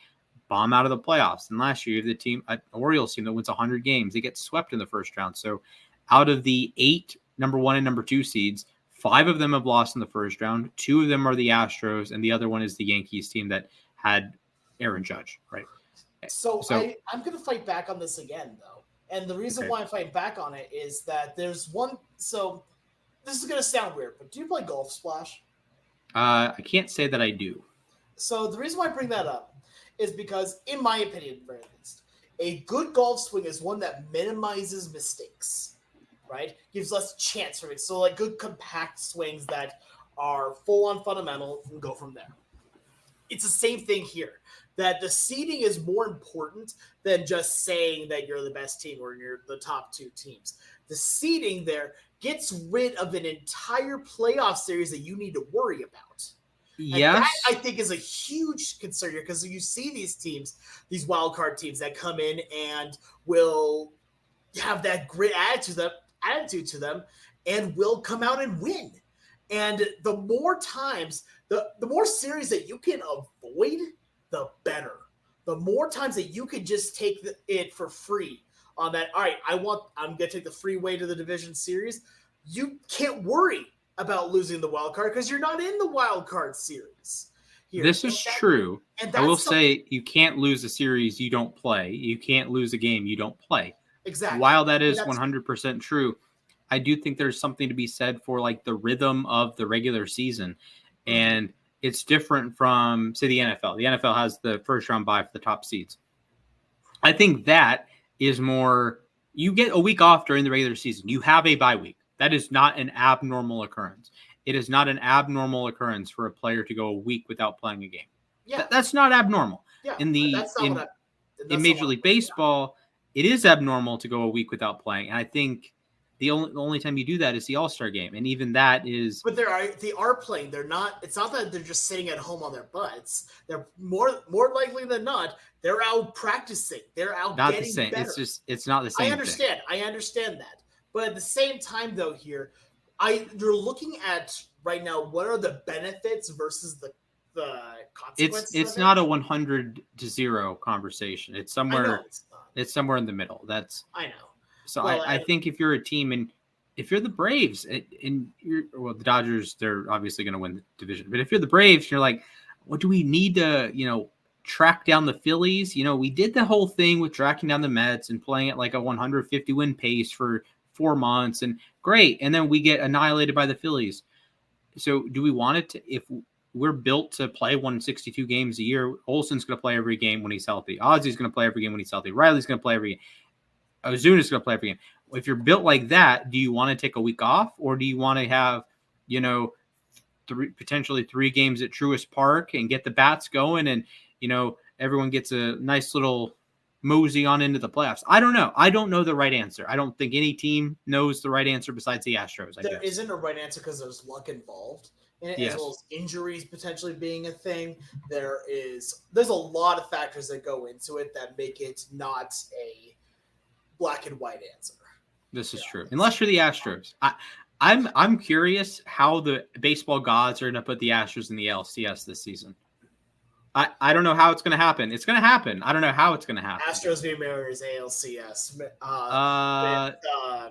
[SPEAKER 2] bomb out of the playoffs. And last year, you have the team, an Orioles team that wins 100 games. They get swept in the first round. So out of the 8 number 1 and number 2 seeds, 5 of them have lost in the first round. 2 of them are the Astros, and the other one is the Yankees team that had Aaron Judge, right?
[SPEAKER 1] So I'm going to fight back on this again, though. And the reason why I'm fighting back on it is that there's one. So this is going to sound weird, but do you play Golf Splash?
[SPEAKER 2] I can't say that I do.
[SPEAKER 1] So the reason why I bring that up is because, in my opinion, at the very least, a good golf swing is one that minimizes mistakes, right? Gives less chance for it. So like good compact swings that are full on fundamental and go from there. It's the same thing here. That the seeding is more important than just saying that you're the best team or you're the top 2 teams. The seeding there gets rid of an entire playoff series that you need to worry about.
[SPEAKER 2] Yes.
[SPEAKER 1] And that, I think, is a huge concern here because you see these teams, these wild card teams that come in and will have that great attitude to them and will come out and win. And the more times, the more series that you can avoid, the better. The more times that you can just take it for free on that. All right, I'm going to take the free way to the division series. You can't worry about losing the wild card because you're not in the wild card series. Here.
[SPEAKER 2] This is true. And I will say you can't lose a series you don't play. You can't lose a game you don't play.
[SPEAKER 1] Exactly.
[SPEAKER 2] While that is 100% true, I do think there's something to be said for like the rhythm of the regular season. And it's different from, say, the NFL. The NFL has the first round bye for the top seeds. I think that is more, you get a week off during the regular season. You have a bye week. That is not an abnormal occurrence. It is not an abnormal occurrence for a player to go a week without playing a game. Yeah. That's not abnormal.
[SPEAKER 1] Yeah.
[SPEAKER 2] In Major League Baseball, it is abnormal to go a week without playing. And I think the only time you do that is the All-Star game, and even that is.
[SPEAKER 1] But they are playing. They're not. It's not that they're just sitting at home on their butts. They're more likely than not. They're out practicing. They're out
[SPEAKER 2] Not
[SPEAKER 1] getting
[SPEAKER 2] the same.
[SPEAKER 1] better.
[SPEAKER 2] It's not the same.
[SPEAKER 1] I understand that. But at the same time, though, here, you're looking at right now. What are the benefits versus the consequences?
[SPEAKER 2] It's not a 100-0 conversation. It's somewhere. It's somewhere in the middle. I
[SPEAKER 1] know.
[SPEAKER 2] So I think if you're a team, and if you're the Braves, the Dodgers, they're obviously going to win the division. But if you're the Braves, you're like, what do we need to, track down the Phillies? We did the whole thing with tracking down the Mets and playing at like a 150 win pace for 4 months, and great. And then we get annihilated by the Phillies. So do we want it to, if we're built to play 162 games a year, Olsen's going to play every game when he's healthy. Ozzy's going to play every game when he's healthy. Riley's going to play every game. Ozuna's going to play every game. If you're built like that, do you want to take a week off, or do you want to have, potentially 3 games at Truist Park and get the bats going, and everyone gets a nice little mosey on into the playoffs? I don't know. I don't know the right answer. I don't think any team knows the right answer besides the Astros.
[SPEAKER 1] There isn't a right answer because there's luck involved, and as well as injuries potentially being a thing. There's a lot of factors that go into it that make it not a black and white answer.
[SPEAKER 2] This is true. Unless you're the Astros. I'm curious how the baseball gods are going to put the Astros in the LCS this season. I don't know how it's going to happen. It's going to happen. I don't know how it's going to happen.
[SPEAKER 1] Astros v. Mariners ALCS.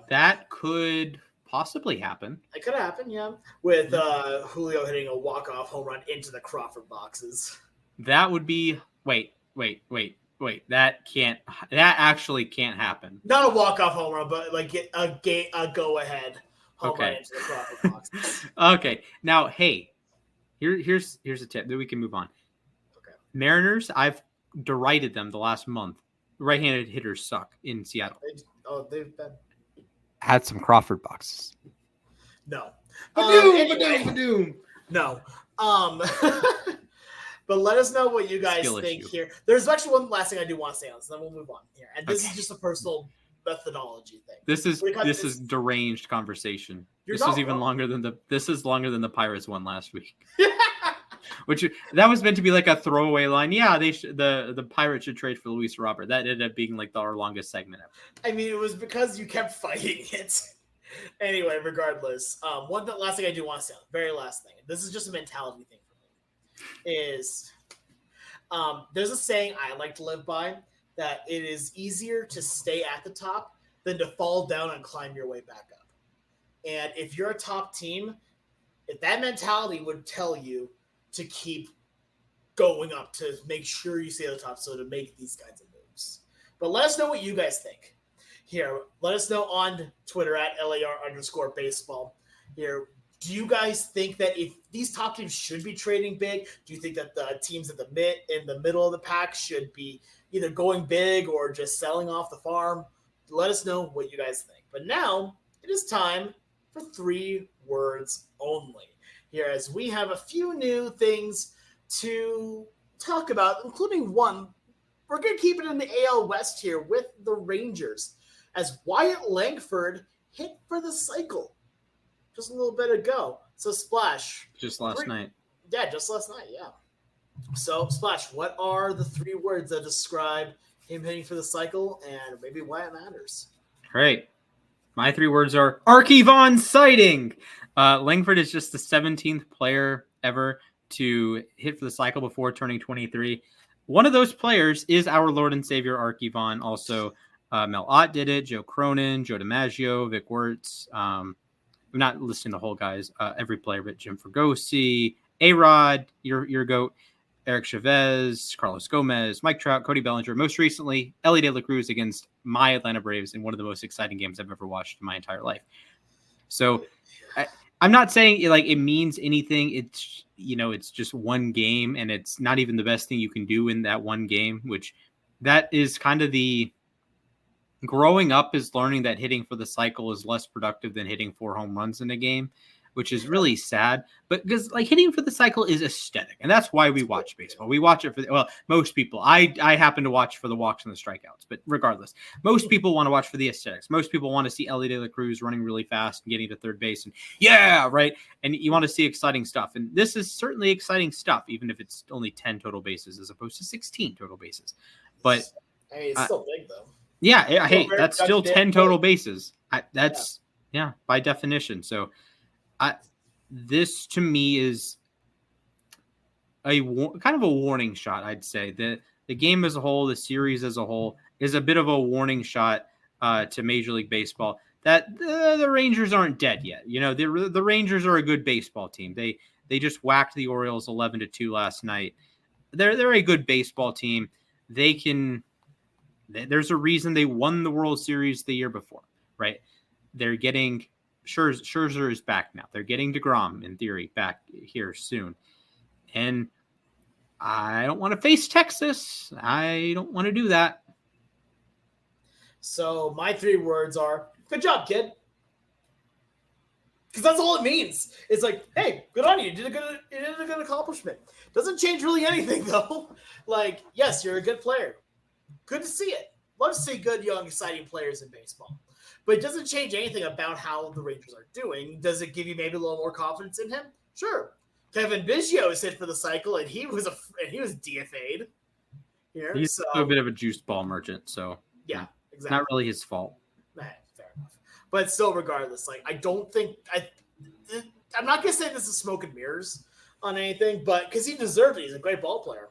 [SPEAKER 2] That could possibly happen.
[SPEAKER 1] It could happen, yeah. With Julio hitting a walk-off home run into the Crawford boxes.
[SPEAKER 2] That would be wait. That actually can't happen.
[SPEAKER 1] Not a walk-off home run, but like a go-ahead home run into the Crawford boxes.
[SPEAKER 2] Okay. Now, hey, here's a tip that we can move on. Okay. Mariners, I've derided them the last month. Right-handed hitters suck in Seattle.
[SPEAKER 1] They've been
[SPEAKER 2] had some Crawford boxes.
[SPEAKER 1] No.
[SPEAKER 2] Badoom.
[SPEAKER 1] No. But let us know what you guys think here. There's actually one last thing I do want to say on this, and then we'll move on here. And this is just a personal methodology thing. This
[SPEAKER 2] is deranged conversation. This is longer than the Pirates one last week. Which that was meant to be like a throwaway line. Yeah, the Pirates should trade for Luis Robert. That ended up being like our longest segment ever.
[SPEAKER 1] I mean, it was because you kept fighting it. Anyway, regardless, last thing I do want to say, very last thing. This is just a mentality thing for me. Is there's a saying I like to live by that it is easier to stay at the top than to fall down and climb your way back up. And if you're a top team, if that mentality would tell you to keep going up, to make sure you stay at the top, so to make these kinds of moves. But let us know what you guys think. Here, let us know on Twitter at LAR_baseball. Here, do you guys think that if these top teams should be trading big? Do you think that the teams in the middle of the pack should be either going big or just selling off the farm? Let us know what you guys think. But now it is time for 3 words only. Here, as we have a few new things to talk about, including one. We're going to keep it in the AL West here with the Rangers, as Wyatt Langford hit for the cycle just a little bit ago. So, Splash.
[SPEAKER 2] Just last night.
[SPEAKER 1] Yeah, just last night, yeah. So, Splash, what are the 3 words that describe him hitting for the cycle and maybe why it matters?
[SPEAKER 2] Great. My 3 words are Archivon sighting. Langford is just the 17th player ever to hit for the cycle before turning 23. One of those players is our Lord and Savior Archivon. Also, Mel Ott did it, Joe Cronin, Joe DiMaggio, Vic Wertz. I'm not listing the whole guys, every player, but Jim Fregosi, A-Rod, your GOAT, Eric Chavez, Carlos Gomez, Mike Trout, Cody Bellinger. Most recently, Ellie De La Cruz against my Atlanta Braves in one of the most exciting games I've ever watched in my entire life. So I'm not saying it means anything. It's, it's just one game, and it's not even the best thing you can do in that one game, which that is kind of the growing up is learning that hitting for the cycle is less productive than hitting 4 home runs in a game. which is really sad. But because like hitting for the cycle is aesthetic, and that's why we watch baseball. We watch it for most people. I happen to watch for the walks and the strikeouts, but regardless, most people want to watch for the aesthetics. Most people want to see Ellie De La Cruz running really fast and getting to third base, and right. And you want to see exciting stuff, and this is certainly exciting stuff, even if it's only 10 total bases as opposed to 16 total bases. But
[SPEAKER 1] hey, it's still big though.
[SPEAKER 2] Yeah, hey, that's still 10 total bases. That's by definition. So, this to me is kind of a warning shot. I'd say the game as a whole, the series as a whole, is a bit of a warning shot to Major League Baseball that the Rangers aren't dead yet. You know, the Rangers are a good baseball team. They just whacked the Orioles 11-2 last night. They're a good baseball team. They can. There's a reason they won the World Series the year before, right? They're getting Scherzer is back now. They're getting DeGrom, in theory, back here soon. And I don't want to face Texas. I don't want to do that.
[SPEAKER 1] So my 3 words are, good job, kid. Because that's all it means. It's like, hey, good on you. You did a good accomplishment. Doesn't change really anything, though. Like, yes, you're a good player. Good to see it. Love to see good, young, exciting players in baseball. But it doesn't change anything about how the Rangers are doing. Does it give you maybe a little more confidence in him? Sure. Kevin Biggio is hit for the cycle, and he was DFA'd. Here,
[SPEAKER 2] he's a bit of a juice ball merchant, so
[SPEAKER 1] yeah, exactly.
[SPEAKER 2] Not really his fault.
[SPEAKER 1] Fair enough. But still, regardless, like I'm not gonna say this is smoke and mirrors on anything, but because he deserved it, he's a great ball player.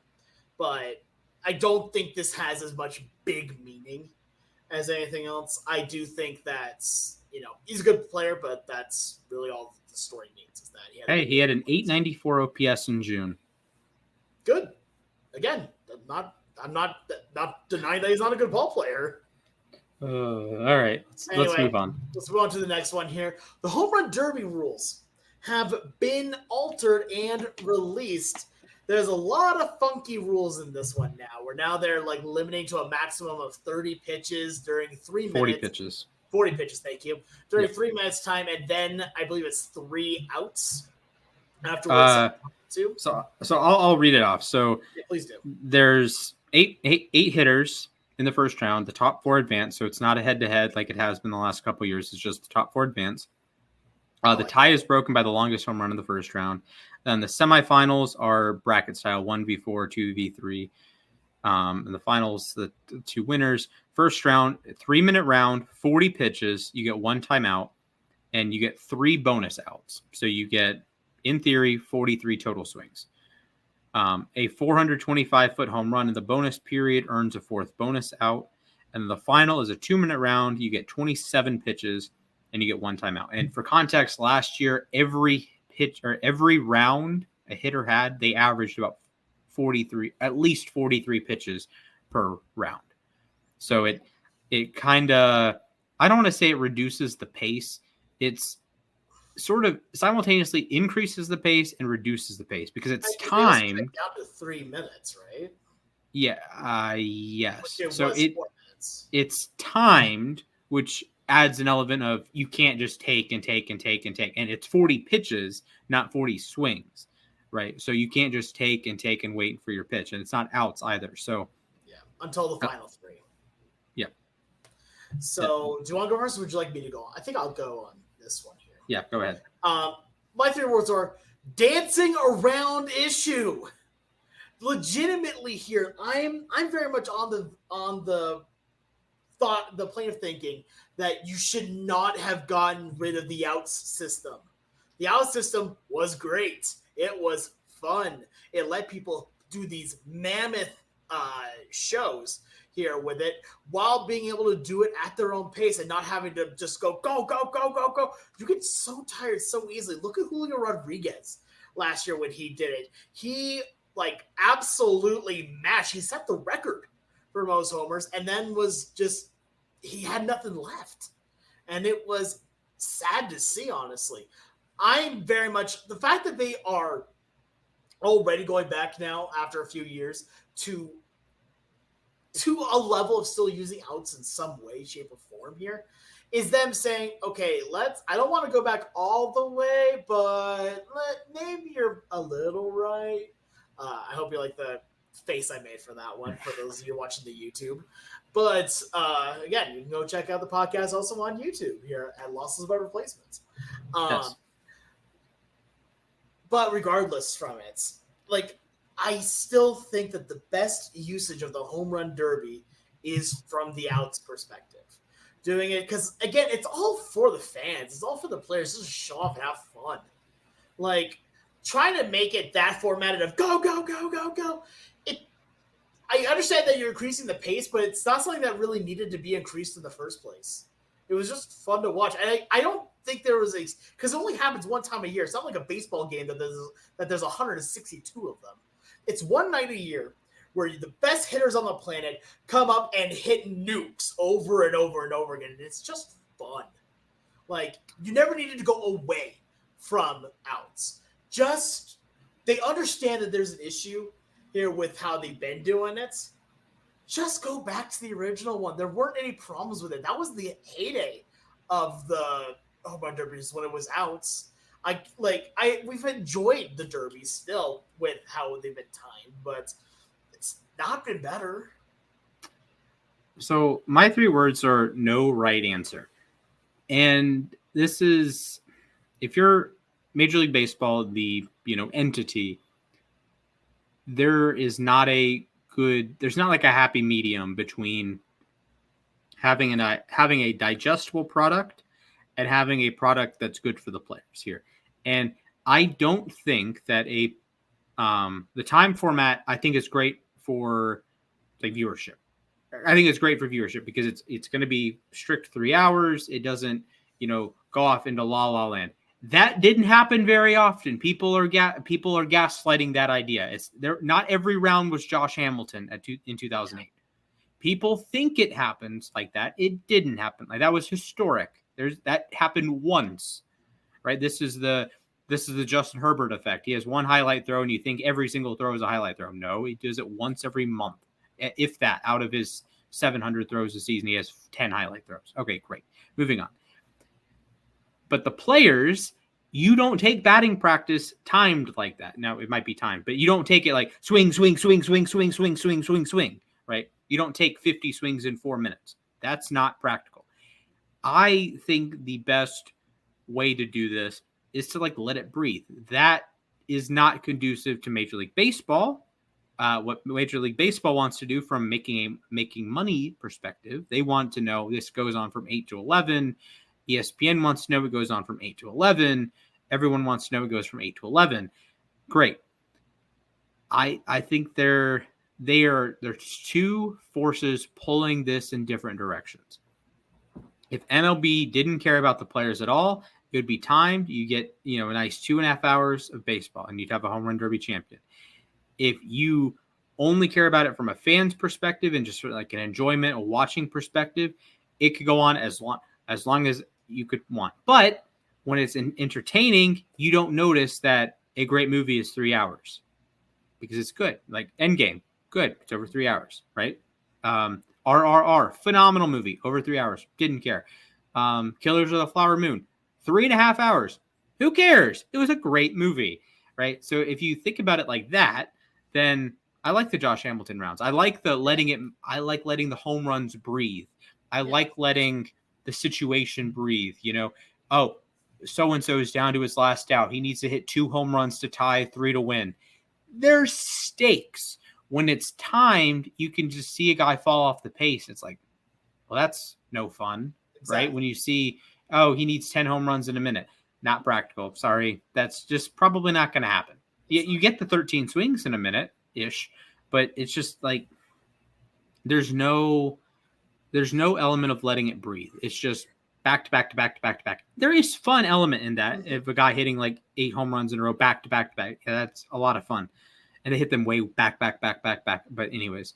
[SPEAKER 1] But I don't think this has as much big meaning as anything else. I do think that's, he's a good player, but that's really all the story needs is that
[SPEAKER 2] he had an 894 OPS in June.
[SPEAKER 1] Good. Again, I'm not denying that he's not a good ball player.
[SPEAKER 2] All right. Let's move on.
[SPEAKER 1] Let's move on to the next one here. The home run derby rules have been altered and released. There's a lot of funky rules in this one now. Now they're like limiting to a maximum of 30 pitches during 3 minutes.
[SPEAKER 2] 40 pitches.
[SPEAKER 1] 40 pitches, thank you. During 3 minutes time, and then I believe it's 3 outs afterwards.
[SPEAKER 2] So I'll read it off. So
[SPEAKER 1] yeah, please do.
[SPEAKER 2] There's eight hitters in the first round. The top 4 advance, so it's not a head-to-head like it has been the last couple of years. It's just the top 4 advance. The tie is broken by the longest home run in the first round. Then the semifinals are bracket style, 1v4, 2v3. And the finals, the 2 winners. First round, 3-minute round, 40 pitches. You get 1 timeout, and you get 3 bonus outs. So you get, in theory, 43 total swings. A 425-foot home run in the bonus period earns a 4th bonus out. And the final is a 2-minute round. You get 27 pitches, and you get 1 timeout. And for context, last year, every round a hitter had, they averaged about at least 43 pitches per round. So it kind of, I don't want to say it reduces the pace. It's sort of simultaneously increases the pace and reduces the pace because it's timed
[SPEAKER 1] down to 3 minutes, right?
[SPEAKER 2] Yeah. Yes. So it's timed, which adds an element of you can't just take and take and take and take. And it's 40 pitches, not 40 swings, right? So you can't just take and wait for your pitch. And it's not outs either. So
[SPEAKER 1] yeah, until the final 3.
[SPEAKER 2] Yeah.
[SPEAKER 1] So do you want to go first or would you like me to go on? I think I'll go on this one here.
[SPEAKER 2] Yeah, go ahead.
[SPEAKER 1] My 3 words are dancing around issue. Legitimately here, I'm very much on the plane of thinking that you should not have gotten rid of the outs system. The outs system was great. It was fun. It let people do these mammoth shows here with it while being able to do it at their own pace and not having to just go. You get so tired so easily. Look at Julio Rodriguez last year when he did it. He absolutely mashed. He set the record for most homers and then he had nothing left. And it was sad to see, honestly. I'm very much the fact that they are already going back now after a few years to a level of still using outs in some way, shape, or form here is them saying, okay, I don't want to go back all the way, but maybe you're a little right. I hope you like the face I made for that one, for those of you watching the YouTube. But again, you can go check out the podcast also on YouTube here at Losses by Replacements.
[SPEAKER 2] Yes.
[SPEAKER 1] But regardless from it, like, I still think that the best usage of the home run derby is from the outs perspective. Doing it because, again, it's all for the fans. It's all for the players. Just show off and have fun. Like, trying to make it that formatted of go, go, go, go, go. I understand that you're increasing the pace, but it's not something that really needed to be increased in the first place. It was just fun to watch. I don't think there was because it only happens one time a year. It's not like a baseball game that there's 162 of them. It's one night a year where the best hitters on the planet come up and hit nukes over and over and over again. And it's just fun. Like, you never needed to go away from outs. Just, they understand that there's an issue here with how they've been doing it. Just go back to the original one. There weren't any problems with it. That was the heyday of the home run derbies when it was outs. We've enjoyed the derbies still with how they've been timed, but it's not been better.
[SPEAKER 2] So my 3 words are no right answer. And this is, if you're Major League Baseball, the entity, there's not like a happy medium between having a digestible product and having a product that's good for the players here. And I don't think that the time format, I think, is great for like viewership. I think it's great for viewership because it's going to be strict 3 hours. It doesn't, go off into la la land. That didn't happen very often. People are gaslighting that idea. Not every round was Josh Hamilton in 2008. People think it happens like that. It didn't happen. Like, that was historic. That happened once, right? This is the Justin Herbert effect. He has one highlight throw, and you think every single throw is a highlight throw. No, he does it once every month, if that. Out of his 700 throws a season, he has 10 highlight throws. Okay, great. Moving on. But the players, you don't take batting practice timed like that. Now, it might be timed, but you don't take it like swing, swing, swing, swing, swing, swing, swing, swing, swing, right? You don't take 50 swings in 4 minutes. That's not practical. I think the best way to do this is to let it breathe. That is not conducive to Major League Baseball. What Major League Baseball wants to do from making money perspective, they want to know this goes on from 8 to 11. ESPN wants to know it goes on from 8 to 11. Everyone wants to know it goes from 8 to 11. Great. I think there's 2 forces pulling this in different directions. If MLB didn't care about the players at all, it would be timed. You get, a nice 2.5 hours of baseball, and you'd have a home run derby champion. If you only care about it from a fan's perspective and just sort of like an enjoyment, a watching perspective, it could go on as long as you could want. But when it's entertaining, you don't notice that a great movie is 3 hours because it's good. Like Endgame, good. It's over 3 hours, right? RRR, phenomenal movie, over 3 hours. Didn't care. Killers of the Flower Moon, 3.5 hours. Who cares? It was a great movie, right? So if you think about it like that, then I like the Josh Hamilton rounds. I like letting the home runs breathe. I like letting the situation breathe. Oh, so-and-so is down to his last out. He needs to hit 2 home runs to tie, 3 to win. There's stakes. When it's timed, you can just see a guy fall off the pace. It's like, well, that's no fun, exactly. Right? When you see, he needs 10 home runs in a minute. Not practical. Sorry. That's just probably not going to happen. You get the 13 swings in a minute-ish, but it's just like there's no element of letting it breathe. It's just back to back to back to back to back. There is fun element in that. If a guy hitting like 8 home runs in a row, back to back to back, that's a lot of fun. And they hit them way back. But anyways,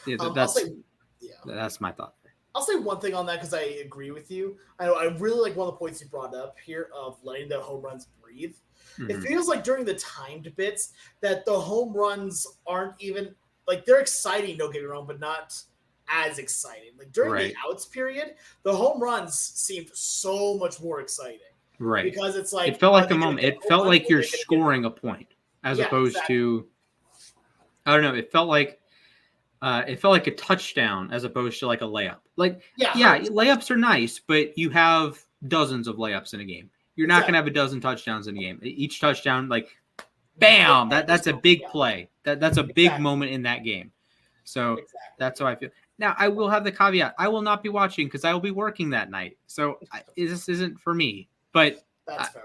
[SPEAKER 2] that's my thought.
[SPEAKER 1] I'll say one thing on that because I agree with you. I really like one of the points you brought up here of letting the home runs breathe. Mm-hmm. It feels like during the timed bits that the home runs aren't even like they're exciting. Don't get me wrong, but not as exciting. Like during the outs period, the home runs seemed so much more exciting.
[SPEAKER 2] Right.
[SPEAKER 1] Because it's like
[SPEAKER 2] it felt like the moment. It felt like you're scoring a point as opposed to, I don't know. It felt like a touchdown as opposed to like a layup. Like, layups are nice, but you have dozens of layups in a game. You're not going to have a dozen touchdowns in a game. Each touchdown, like, bam, that's a big play. That's a big moment in that game. So that's how I feel. Now, I will have the caveat. I will not be watching because I will be working that night. So this isn't for me. But
[SPEAKER 1] that's fair.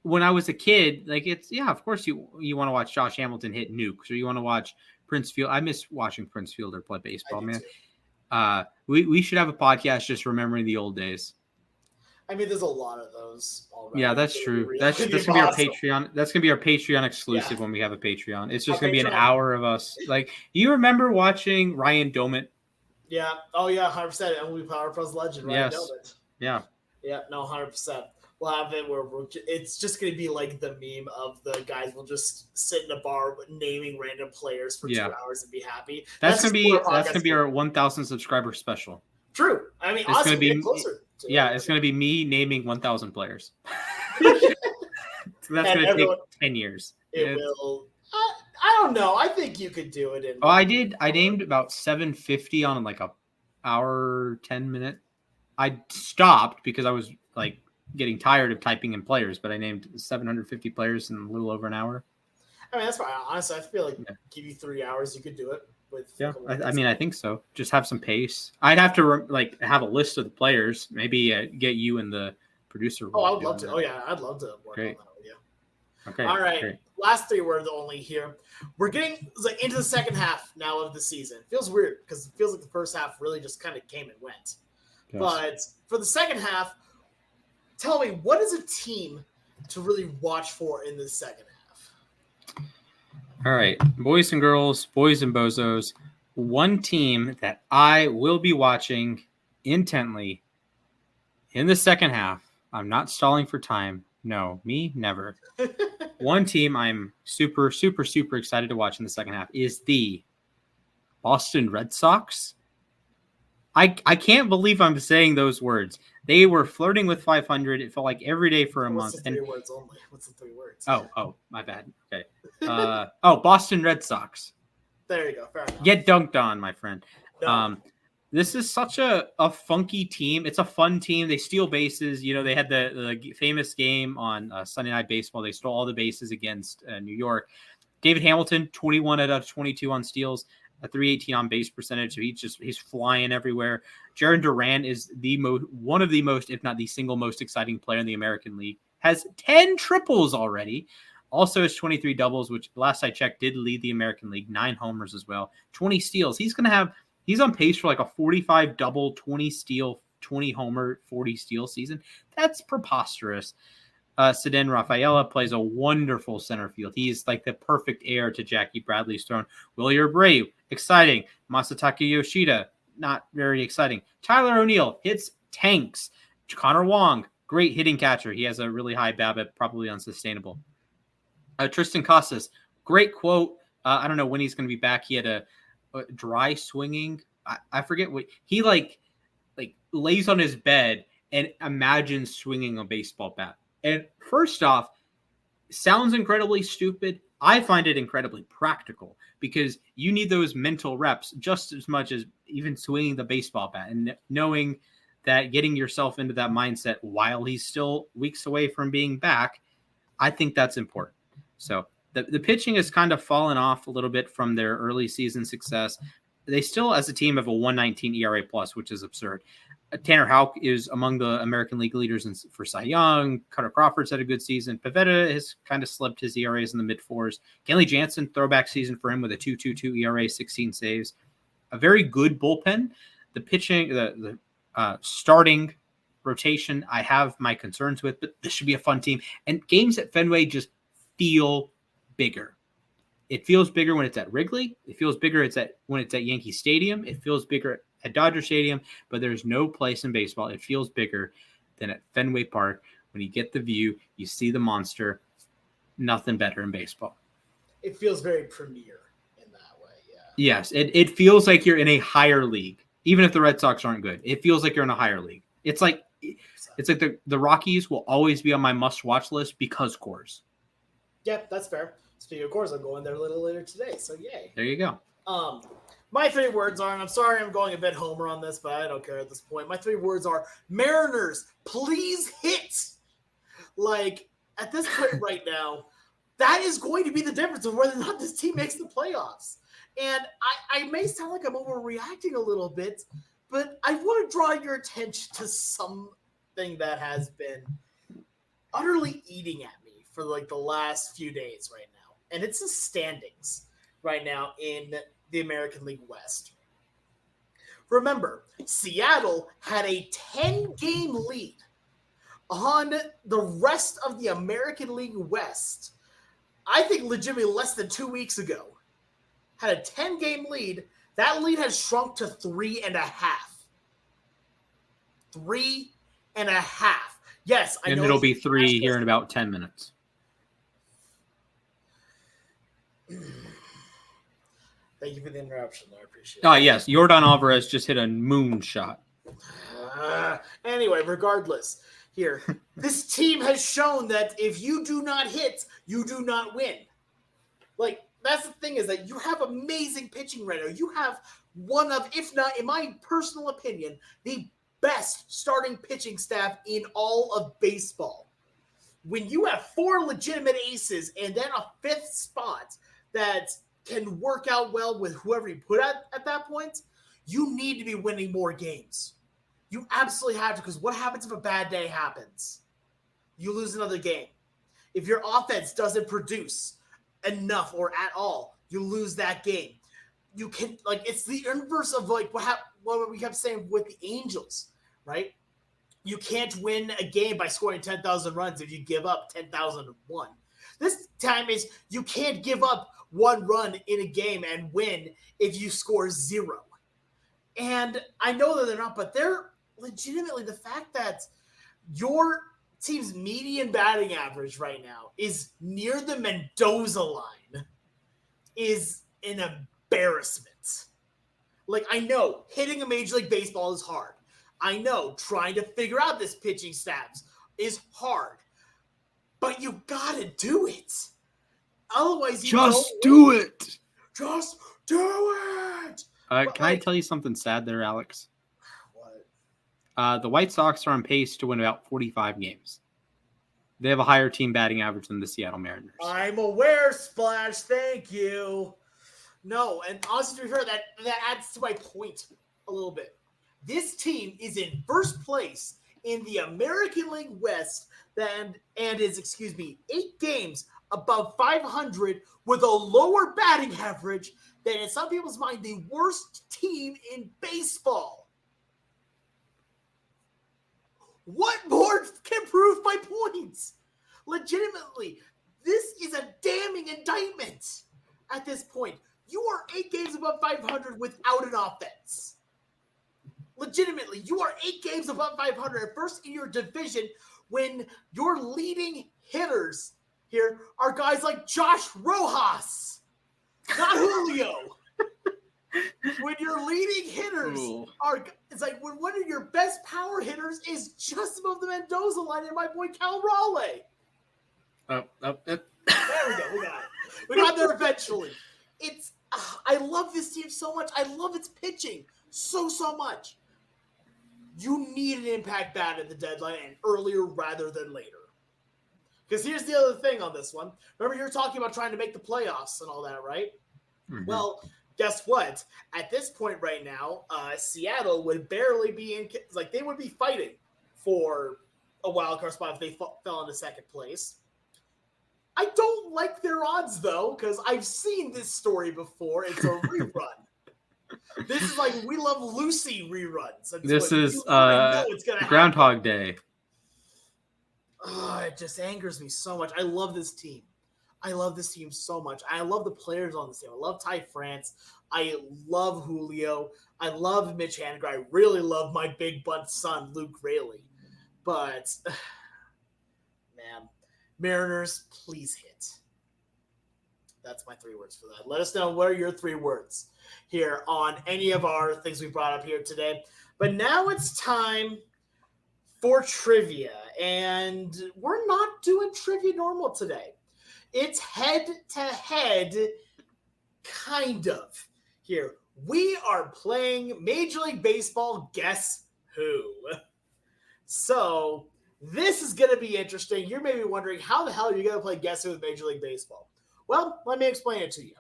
[SPEAKER 2] When I was a kid, like of course you want to watch Josh Hamilton hit nukes, or you want to watch Prince Field. I miss watching Prince Fielder play baseball, man. We should have a podcast just remembering the old days.
[SPEAKER 1] I mean, there's a lot of those already.
[SPEAKER 2] Yeah, that's true. That's gonna be our Patreon. That's gonna be our Patreon exclusive when we have a Patreon. It's just gonna be an hour of us. Like, you remember watching Ryan Domit?
[SPEAKER 1] Yeah. Oh yeah, 100%. MLB Power Pros legend, Ryan Domit.
[SPEAKER 2] Yeah.
[SPEAKER 1] Yeah. No, 100%. We'll have it where it's just going to be like the meme of the guys will just sit in a bar naming random players for 2 hours and be happy.
[SPEAKER 2] That's gonna be our 1,000 subscriber special.
[SPEAKER 1] True. I mean, it's gonna be closer.
[SPEAKER 2] It's gonna be me naming 1,000 players. So that's gonna take 10 years.
[SPEAKER 1] It will. I don't know. I think you could do it.
[SPEAKER 2] I did. I named about 750 on like a hour 10 minute. I stopped because I was like getting tired of typing in players, but I named 750 players in a little over an hour.
[SPEAKER 1] I mean, that's fine. Honestly, I feel like give you 3 hours, you could do it.
[SPEAKER 2] I mean, I think so. Just have some pace. I'd have to have a list of the players. Maybe get you in the producer role.
[SPEAKER 1] Oh, I would love to. Oh yeah, I'd love to work on that with you.
[SPEAKER 2] Okay.
[SPEAKER 1] All right.
[SPEAKER 2] Great.
[SPEAKER 1] Last 3 words only here. We're getting into the second half now of the season. It feels weird because it feels like the first half really just kind of came and went. Yes. But for the second half, tell me, what is a team to really watch for in the second half?
[SPEAKER 2] All right, boys and girls, boys and bozos, one team that I will be watching intently in the second half. I'm not stalling for time. No, me, never. One team I'm super, super, super excited to watch in the second half is the Boston Red Sox. I can't believe I'm saying those words. They were flirting with 500. It felt like every day for a month.
[SPEAKER 1] What's the 3 words only? What's the 3 words?
[SPEAKER 2] Oh, my bad. Okay. Boston Red Sox.
[SPEAKER 1] There you go. Fair enough.
[SPEAKER 2] Get dunked on, my friend.
[SPEAKER 1] No.
[SPEAKER 2] This is such a funky team. It's a fun team. They steal bases. You know, they had the famous game on Sunday Night Baseball. They stole all the bases against New York. David Hamilton, 21 out of 22 on steals. A 318 on base percentage. So he's flying everywhere. Jaron Duran is one of the most, if not the single most exciting player in the American League. Has 10 triples already. Also has 23 doubles, which last I checked did lead the American League. 9 homers as well. 20 steals. He's on pace for like a 45 double, 20 steal, 20 homer, 40 steal season. That's preposterous. Cedin Rafaela plays a wonderful center field. He's like the perfect heir to Jackie Bradley's throne. Willie Abreu, exciting. Masataka Yoshida, not very exciting. Tyler O'Neill hits tanks. Connor Wong, great hitting catcher. He has a really high BABIP, probably unsustainable. Tristan Casas, great quote. I don't know when he's going to be back. He had a dry swinging. I forget what he like lays on his bed and imagines swinging a baseball bat. And first off, sounds incredibly stupid. I find it incredibly practical because you need those mental reps just as much as even swinging the baseball bat and knowing that getting yourself into that mindset while he's still weeks away from being back, I think that's important. So the pitching has kind of fallen off a little bit from their early season success. They still, as a team, have a 1.19 ERA plus, which is absurd. Tanner Houck is among the American League leaders for Cy Young. Cutter Crawford's had a good season. Pivetta has kind of slipped his ERAs in the mid-4s. Kenley Jansen, throwback season for him with a 2.22 ERA, 16 saves. A very good bullpen. The pitching, the starting rotation, I have my concerns with, but this should be a fun team. And games at Fenway just feel bigger. It feels bigger when it's at Wrigley. It feels bigger when it's at Yankee Stadium. It feels bigger at Dodger Stadium, but there's no place in baseball it feels bigger than at Fenway Park. When you get the view, you see the monster. Nothing better in baseball.
[SPEAKER 1] It feels very premier in that way, yeah.
[SPEAKER 2] Yes, it feels like you're in a higher league, even if the Red Sox aren't good. It feels like you're in a higher league. It's like the Rockies will always be on my must-watch list because Coors.
[SPEAKER 1] Yep, that's fair. Speaking of Coors, I'm going there a little later today, so yay.
[SPEAKER 2] There you go.
[SPEAKER 1] My 3 words are, and I'm sorry I'm going a bit homer on this, but I don't care at this point. My 3 words are, Mariners, please hit. Like, at this point right now, that is going to be the difference of whether or not this team makes the playoffs. And I may sound like I'm overreacting a little bit, but I want to draw your attention to something that has been utterly eating at me for like the last few days right now. And it's the standings right now in the American League West. Remember, Seattle had a 10-game lead on the rest of the American League West. I think legitimately less than 2 weeks ago. Had a 10-game lead. That lead has shrunk to 3.5. 3.5. Yes, I know.
[SPEAKER 2] And it'll be 3 here in about 10 minutes.
[SPEAKER 1] Thank you for the interruption, though. I appreciate it.
[SPEAKER 2] Yes. Yordan Alvarez just hit a moonshot.
[SPEAKER 1] Anyway, regardless, here, this team has shown that if you do not hit, you do not win. Like, that's the thing, is that you have amazing pitching right now. You have one of, if not, in my personal opinion, the best starting pitching staff in all of baseball. When you have 4 legitimate aces and then a 5th spot that can work out well with whoever you put at that point, you need to be winning more games. You absolutely have to, because what happens if a bad day happens? You lose another game. If your offense doesn't produce enough or at all, you lose that game. You can, like, it's the inverse of like what we kept saying with the Angels, right? You can't win a game by scoring 10,000 runs if you give up 10,001. This time is you can't give up 1 run in a game and win if you score 0. And I know that they're not, but they're legitimately, the fact that your team's median batting average right now is near the Mendoza line is an embarrassment. Like, I know hitting a Major League Baseball is hard. I know trying to figure out this pitching stats is hard, but you gotta do it. Otherwise, you
[SPEAKER 2] just do it.
[SPEAKER 1] Just do it.
[SPEAKER 2] Can I tell you something sad there, Alex?
[SPEAKER 1] What?
[SPEAKER 2] The White Sox are on pace to win about 45 games. They have a higher team batting average than the Seattle Mariners.
[SPEAKER 1] I'm aware, Splash. Thank you. No, and honestly, to be fair, that adds to my point a little bit. This team is in first place in the American League West and is, 8 games above 500 with a lower batting average than, in some people's mind, the worst team in baseball. What more can prove my points? Legitimately, this is a damning indictment at this point. You are 8 games above 500 without an offense. Legitimately, you are 8 games above 500 at first in your division when your leading hitters here are guys like Josh Rojas, not Julio. When your leading hitters it's like when one of your best power hitters is just above the Mendoza line, and my boy Cal Raleigh. There we go. We got there eventually. I love this team so much. I love its pitching so much. You need an impact bat at the deadline and earlier rather than later. Because here's the other thing on this one. Remember, you were talking about trying to make the playoffs and all that, right? Mm-hmm. Well, guess what? At this point right now, Seattle would barely be in, like, they would be fighting for a wild card spot if they fell into second place. I don't like their odds, though, because I've seen this story before. It's a rerun. This is like We Love Lucy reruns.
[SPEAKER 2] This is Groundhog Day.
[SPEAKER 1] It just angers me so much. I love this team. I love this team so much. I love the players on this team. I love Ty France. I love Julio. I love Mitch Haniger. I really love my big butt son, Luke Raley. But, man, Mariners, please hit. That's my 3 words for that. Let us know what are your 3 words. here on any of our things we brought up here today. But now it's time for trivia, and we're not doing trivia normal today. It's head-to-head, kind of. Here, we are playing Major League Baseball Guess Who. So, this is going to be interesting. You're maybe wondering, how the hell are you going to play Guess Who with Major League Baseball? Well, let me explain it to you.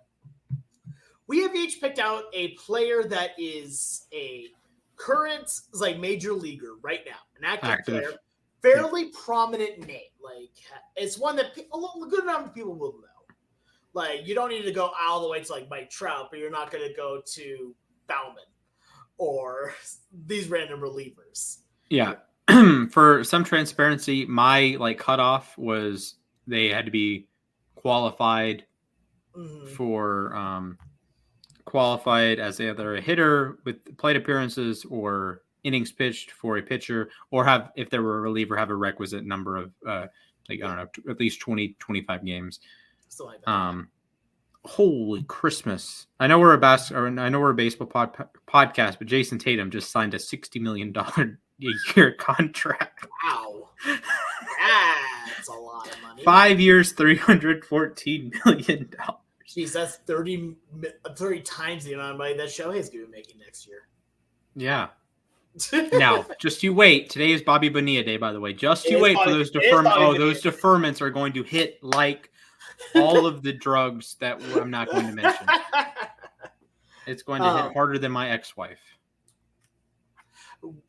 [SPEAKER 1] We have each picked out a player that is a current major leaguer right now, an active player, fairly prominent name. It's one that a good number of people will know. You don't need to go all the way to Mike Trout, but you're not going to go to Bauman or these random relievers.
[SPEAKER 2] Yeah. For some transparency, my cutoff was they had to be qualified for qualified as either a hitter with plate appearances or innings pitched for a pitcher, or have, if they were a reliever, have a requisite number of I don't know, at least 20, 25 games.
[SPEAKER 1] Something like that.
[SPEAKER 2] Holy Christmas. I know we're a baseball podcast, but Jason Tatum just signed a $60 million a year contract.
[SPEAKER 1] Wow. That's a lot of money.
[SPEAKER 2] 5 years, $314 million.
[SPEAKER 1] Jeez, that's 30 times the amount of money that Shohei's going to be making next year.
[SPEAKER 2] Yeah. Now, just you wait. Today is Bobby Bonilla Day, by the way. Just you wait for those deferments. Oh, those deferments are going to hit like all of the drugs that I'm not going to mention. It's going to hit harder than my ex-wife.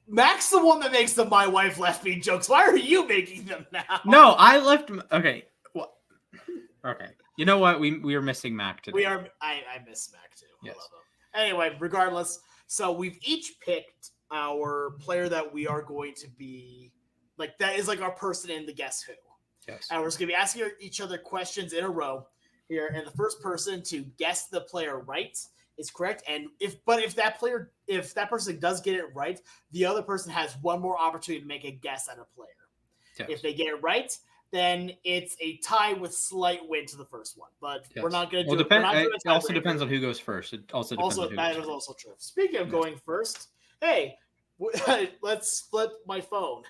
[SPEAKER 1] Mac's the one that makes the "my wife left me" jokes. Why are you making them now?
[SPEAKER 2] No, I left. Okay. Well, okay. You know what? We are missing Mac today.
[SPEAKER 1] We are. I miss Mac too.
[SPEAKER 2] Yes.
[SPEAKER 1] I love him. Anyway, regardless, so we've each picked our player that we are going to be that is our person in the Guess Who.
[SPEAKER 2] Yes.
[SPEAKER 1] And we're just going to be asking each other questions in a row here, and the first person to guess the player right is correct. And if that person does get it right, the other person has one more opportunity to make a guess at a player. Yes. If they get it right, then it's a tie with slight win to the first one. But we're not going to do it.
[SPEAKER 2] It also depends on who goes first. It also depends on who
[SPEAKER 1] that is also true. Speaking of going first, hey, let's flip my phone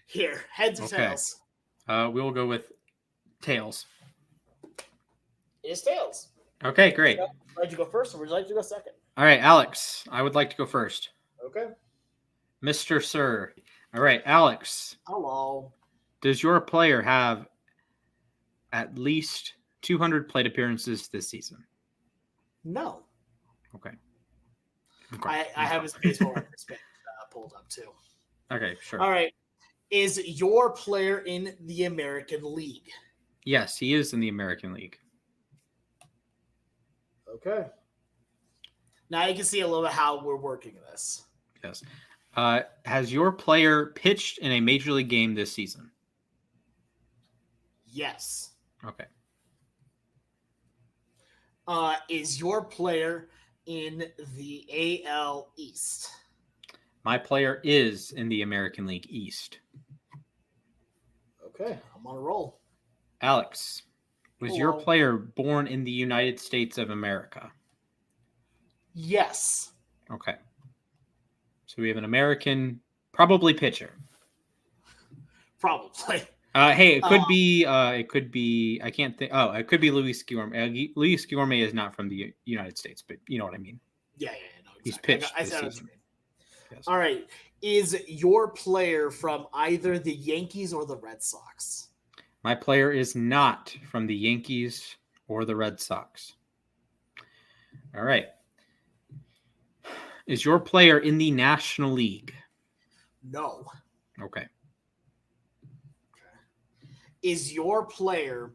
[SPEAKER 1] here. Heads or tails?
[SPEAKER 2] We will go with tails.
[SPEAKER 1] It's tails.
[SPEAKER 2] Okay, great.
[SPEAKER 1] Would you like to go first, or would you like to go second?
[SPEAKER 2] All right, Alex. I would like to go first.
[SPEAKER 1] Okay.
[SPEAKER 2] Mr. Sir. All right, Alex.
[SPEAKER 1] Hello.
[SPEAKER 2] Does your player have at least 200 plate appearances this season?
[SPEAKER 1] No.
[SPEAKER 2] Okay.
[SPEAKER 1] I have his baseball records pulled up too.
[SPEAKER 2] Okay, sure.
[SPEAKER 1] All right. Is your player in the American League?
[SPEAKER 2] Yes, he is in the American League.
[SPEAKER 1] Okay. Now you can see a little bit how we're working this.
[SPEAKER 2] Yes. Has your player pitched in a major league game this season?
[SPEAKER 1] Yes.
[SPEAKER 2] Okay.
[SPEAKER 1] Is your player in the AL East?
[SPEAKER 2] My player is in the American League East.
[SPEAKER 1] Okay, I'm on a roll.
[SPEAKER 2] Alex, was your player born in the United States of America?
[SPEAKER 1] Yes.
[SPEAKER 2] Okay. So we have an American, probably pitcher.
[SPEAKER 1] Probably.
[SPEAKER 2] Hey, it could be. It could be. I can't think. Oh, it could be Luis Guillorme. Luis Guillorme is not from the United States, but you know what I mean.
[SPEAKER 1] Yeah, no, exactly.
[SPEAKER 2] He's pitched
[SPEAKER 1] I
[SPEAKER 2] this season.
[SPEAKER 1] Yes. All right. Is your player from either the Yankees or the Red Sox?
[SPEAKER 2] My player is not from the Yankees or the Red Sox. All right. Is your player in the National League?
[SPEAKER 1] No.
[SPEAKER 2] Okay.
[SPEAKER 1] Is your player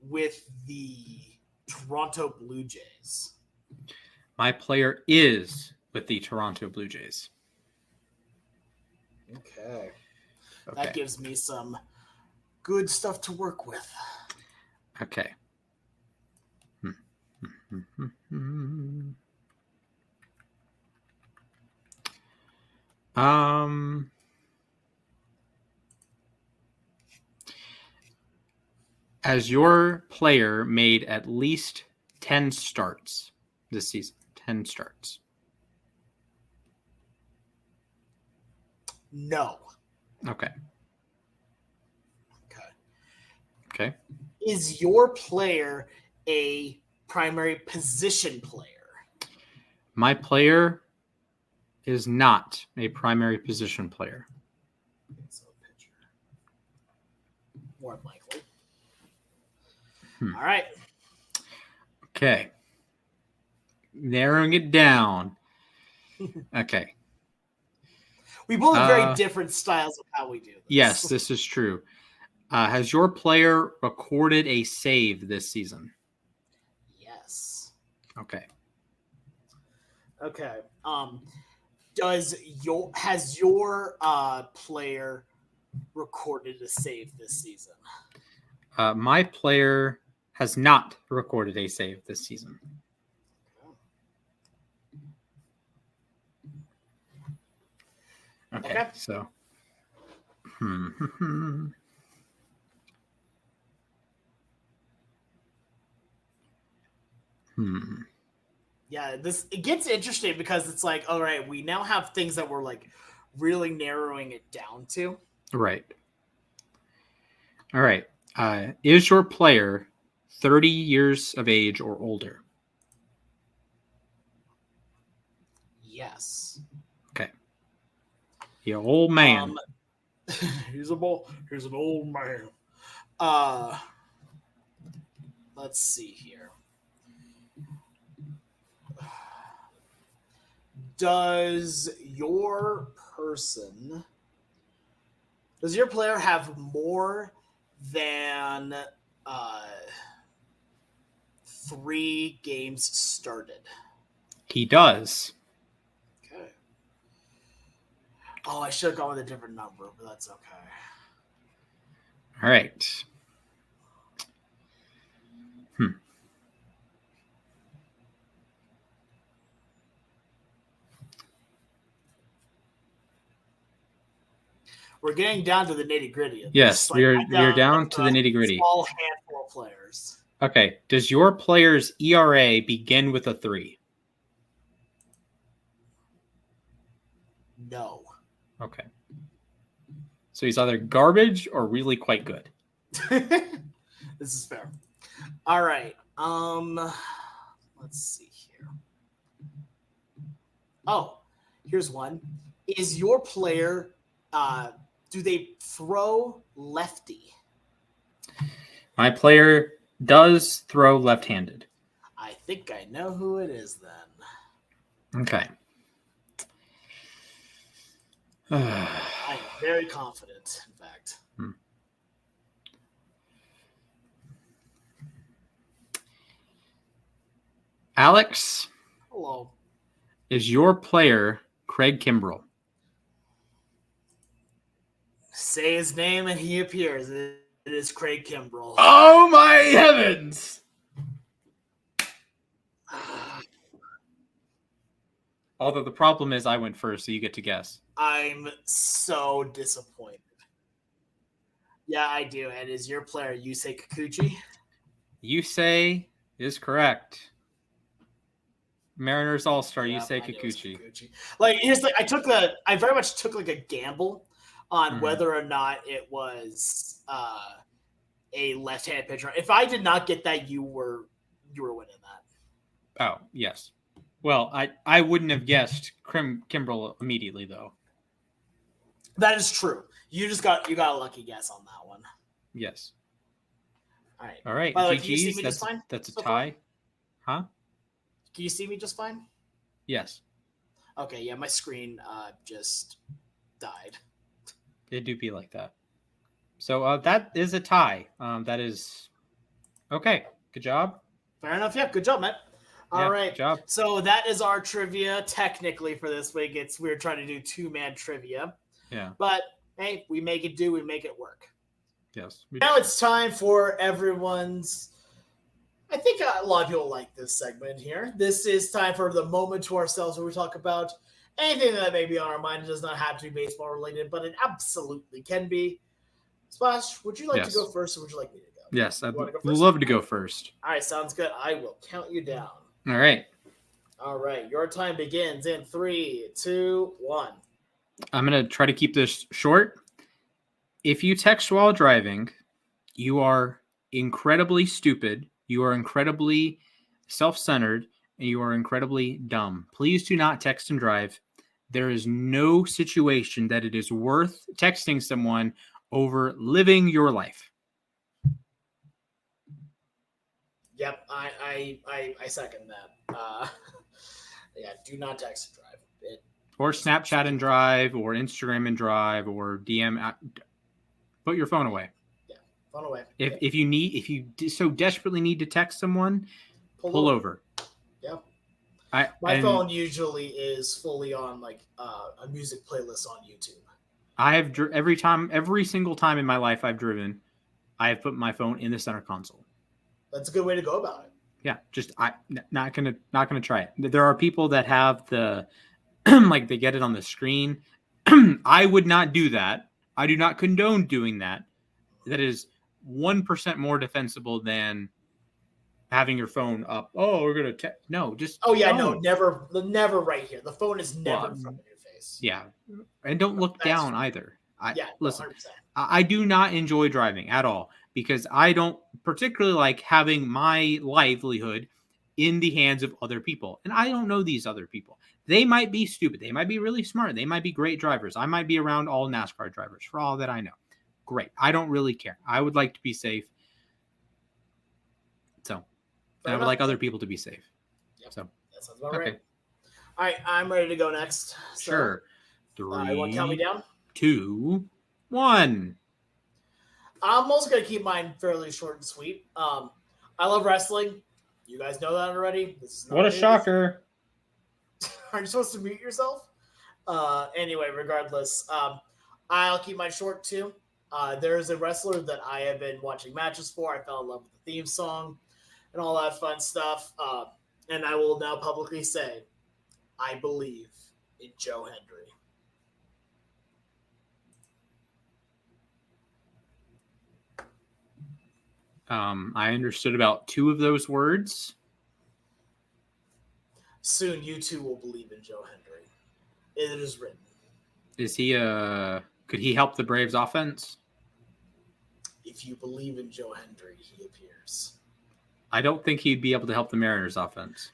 [SPEAKER 1] with the Toronto Blue Jays?
[SPEAKER 2] My player is with the Toronto Blue Jays.
[SPEAKER 1] Okay. That gives me some good stuff to work with.
[SPEAKER 2] Okay. Has your player made at least 10 starts this season. 10 starts.
[SPEAKER 1] No.
[SPEAKER 2] Okay. Okay.
[SPEAKER 1] Is your player a primary position player?
[SPEAKER 2] My player is not a primary position player.
[SPEAKER 1] So pitcher. More likely. All right.
[SPEAKER 2] Okay. Narrowing it down. Okay.
[SPEAKER 1] We both have very different styles of how we do this.
[SPEAKER 2] Yes, this is true. Has your player recorded a save this season?
[SPEAKER 1] Yes.
[SPEAKER 2] Okay.
[SPEAKER 1] Okay. Has your player recorded a save this season?
[SPEAKER 2] My player has not recorded a save this season. Okay. So.
[SPEAKER 1] Yeah, it gets interesting because it's like, all right, we now have things that we're like really narrowing it down to.
[SPEAKER 2] Right. All right. Is your player 30 years of age or older?
[SPEAKER 1] Yes.
[SPEAKER 2] Okay. You old man.
[SPEAKER 1] He's an old man. Let's see here. Does your player have more than 3 games started?
[SPEAKER 2] He does.
[SPEAKER 1] Okay. Oh, I should have gone with a different number, but that's okay.
[SPEAKER 2] All right.
[SPEAKER 1] We're getting down to the nitty gritty.
[SPEAKER 2] Yes, we are down to the nitty gritty.
[SPEAKER 1] Small handful of players.
[SPEAKER 2] Okay. Does your player's ERA begin with a 3?
[SPEAKER 1] No.
[SPEAKER 2] Okay. So he's either garbage or really quite good.
[SPEAKER 1] This is fair. All right. Let's see here. Oh, here's one. Is your player do they throw lefty?
[SPEAKER 2] My player does throw left-handed.
[SPEAKER 1] I think I know who it is then.
[SPEAKER 2] Okay.
[SPEAKER 1] I am very confident, in fact.
[SPEAKER 2] Alex.
[SPEAKER 1] Hello.
[SPEAKER 2] Is your player Craig Kimbrell?
[SPEAKER 1] Say his name and he appears. It is Craig Kimbrell.
[SPEAKER 2] Oh my heavens! Although the problem is I went first, so you get to guess.
[SPEAKER 1] I'm so disappointed. Yeah, I do. And is your player Yusei Kikuchi?
[SPEAKER 2] Yusei is correct. Mariners All-Star, Yusei Kikuchi.
[SPEAKER 1] Like, here's like I very much took like a gamble on whether or not it was a left-handed pitcher. If I did not get that, you were winning that.
[SPEAKER 2] Oh, yes. Well, I wouldn't have guessed Kimbrell immediately though.
[SPEAKER 1] That is true. You got a lucky guess on that one.
[SPEAKER 2] Yes.
[SPEAKER 1] All right.
[SPEAKER 2] By
[SPEAKER 1] the way, can you see me just fine?
[SPEAKER 2] That's a tie. Huh?
[SPEAKER 1] Can you see me just fine?
[SPEAKER 2] Yes.
[SPEAKER 1] Okay, yeah, my screen just died.
[SPEAKER 2] It do be like that. So that is a tie. That is okay. Good job.
[SPEAKER 1] Fair enough. Yeah, good job, Matt. All right.
[SPEAKER 2] Good job.
[SPEAKER 1] So that is our trivia technically for this week. We're trying to do 2-man trivia.
[SPEAKER 2] Yeah.
[SPEAKER 1] But hey, we make it do. We make it work.
[SPEAKER 2] Yes.
[SPEAKER 1] Now it's time for everyone's. I think a lot of people like this segment here. This is time for the moment to ourselves where we talk about anything that may be on our mind. It does not have to be baseball related, but it absolutely can be. Splash, would you like to go first or would you like me to go?
[SPEAKER 2] Yes, I'd love to go first.
[SPEAKER 1] All right, sounds good. I will count you down.
[SPEAKER 2] All right.
[SPEAKER 1] All right, your time begins in 3, 2, 1.
[SPEAKER 2] I'm going to try to keep this short. If you text while driving, you are incredibly stupid. You are incredibly self-centered, and you are incredibly dumb. Please do not text and drive. There is no situation that it is worth texting someone over living your life.
[SPEAKER 1] Yep, I second that. Yeah, do not text and drive.
[SPEAKER 2] Or Snapchat and drive, or Instagram and drive, or DM. Put your phone away.
[SPEAKER 1] Yeah, phone away.
[SPEAKER 2] If you so desperately need to text someone, pull over.
[SPEAKER 1] Yeah.
[SPEAKER 2] My
[SPEAKER 1] phone usually is fully on like a music playlist on YouTube.
[SPEAKER 2] I have every single time in my life I've driven, I have put my phone in the center console.
[SPEAKER 1] That's a good way to go about it.
[SPEAKER 2] Yeah, just not gonna try it. There are people that have the like they get it on the screen. I would not do that. I do not condone doing that. That is 1% more defensible than having your phone up. Oh, we're gonna no, just
[SPEAKER 1] don't. never right here. The phone is never in front of your face.
[SPEAKER 2] Yeah, and don't look down either. Listen,
[SPEAKER 1] 100%.
[SPEAKER 2] I do not enjoy driving at all because I don't particularly like having my livelihood in the hands of other people, and I don't know these other people. They might be stupid. They might be really smart. They might be great drivers. I might be around all NASCAR drivers for all that I know. Great. I don't really care. I would like to be safe. So I would like other people to be safe.
[SPEAKER 1] Yep.
[SPEAKER 2] So
[SPEAKER 1] that sounds about right. All right, I'm ready to go next. So,
[SPEAKER 2] sure. 3,
[SPEAKER 1] you want to count me down?
[SPEAKER 2] 2, 1.
[SPEAKER 1] I'm also going to keep mine fairly short and sweet. I love wrestling. You guys know that already. This is
[SPEAKER 2] what a shocker.
[SPEAKER 1] Are you supposed to mute yourself? Anyway, regardless, I'll keep mine short too. There's a wrestler that I have been watching matches for. I fell in love with the theme song and all that fun stuff. And I will now publicly say, I believe in Joe Hendry.
[SPEAKER 2] I understood about 2 of those words.
[SPEAKER 1] Soon you too will believe in Joe Hendry. It is written.
[SPEAKER 2] Is he could he help the Braves offense?
[SPEAKER 1] If you believe in Joe Hendry, he appears.
[SPEAKER 2] I don't think he'd be able to help the Mariners offense.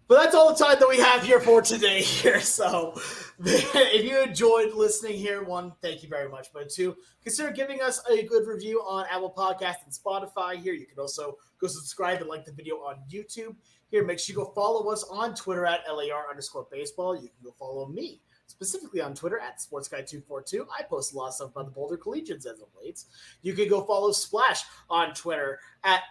[SPEAKER 1] But that's all the time that we have here for today here. So if you enjoyed listening here, 1, thank you very much. But 2, consider giving us a good review on Apple Podcasts and Spotify here. You can also go subscribe and like the video on YouTube. Here, make sure you go follow us on Twitter at LAR_baseball. You can go follow me specifically on Twitter at SportsGuy242. I post a lot of stuff about the Boulder Collegians as of late. You can go follow Splash on Twitter at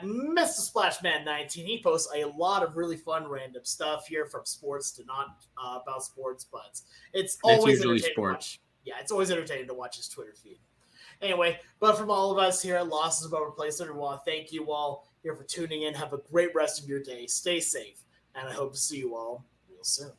[SPEAKER 1] Mr. Splashman19. He posts a lot of really fun random stuff here from sports to not about sports, but it's always
[SPEAKER 2] usually
[SPEAKER 1] entertaining
[SPEAKER 2] sports.
[SPEAKER 1] Yeah, it's always entertaining to watch his Twitter feed. Anyway, but from all of us here at Losses About Replacement, we want to thank you all here for tuning in. Have a great rest of your day. Stay safe, and I hope to see you all real soon.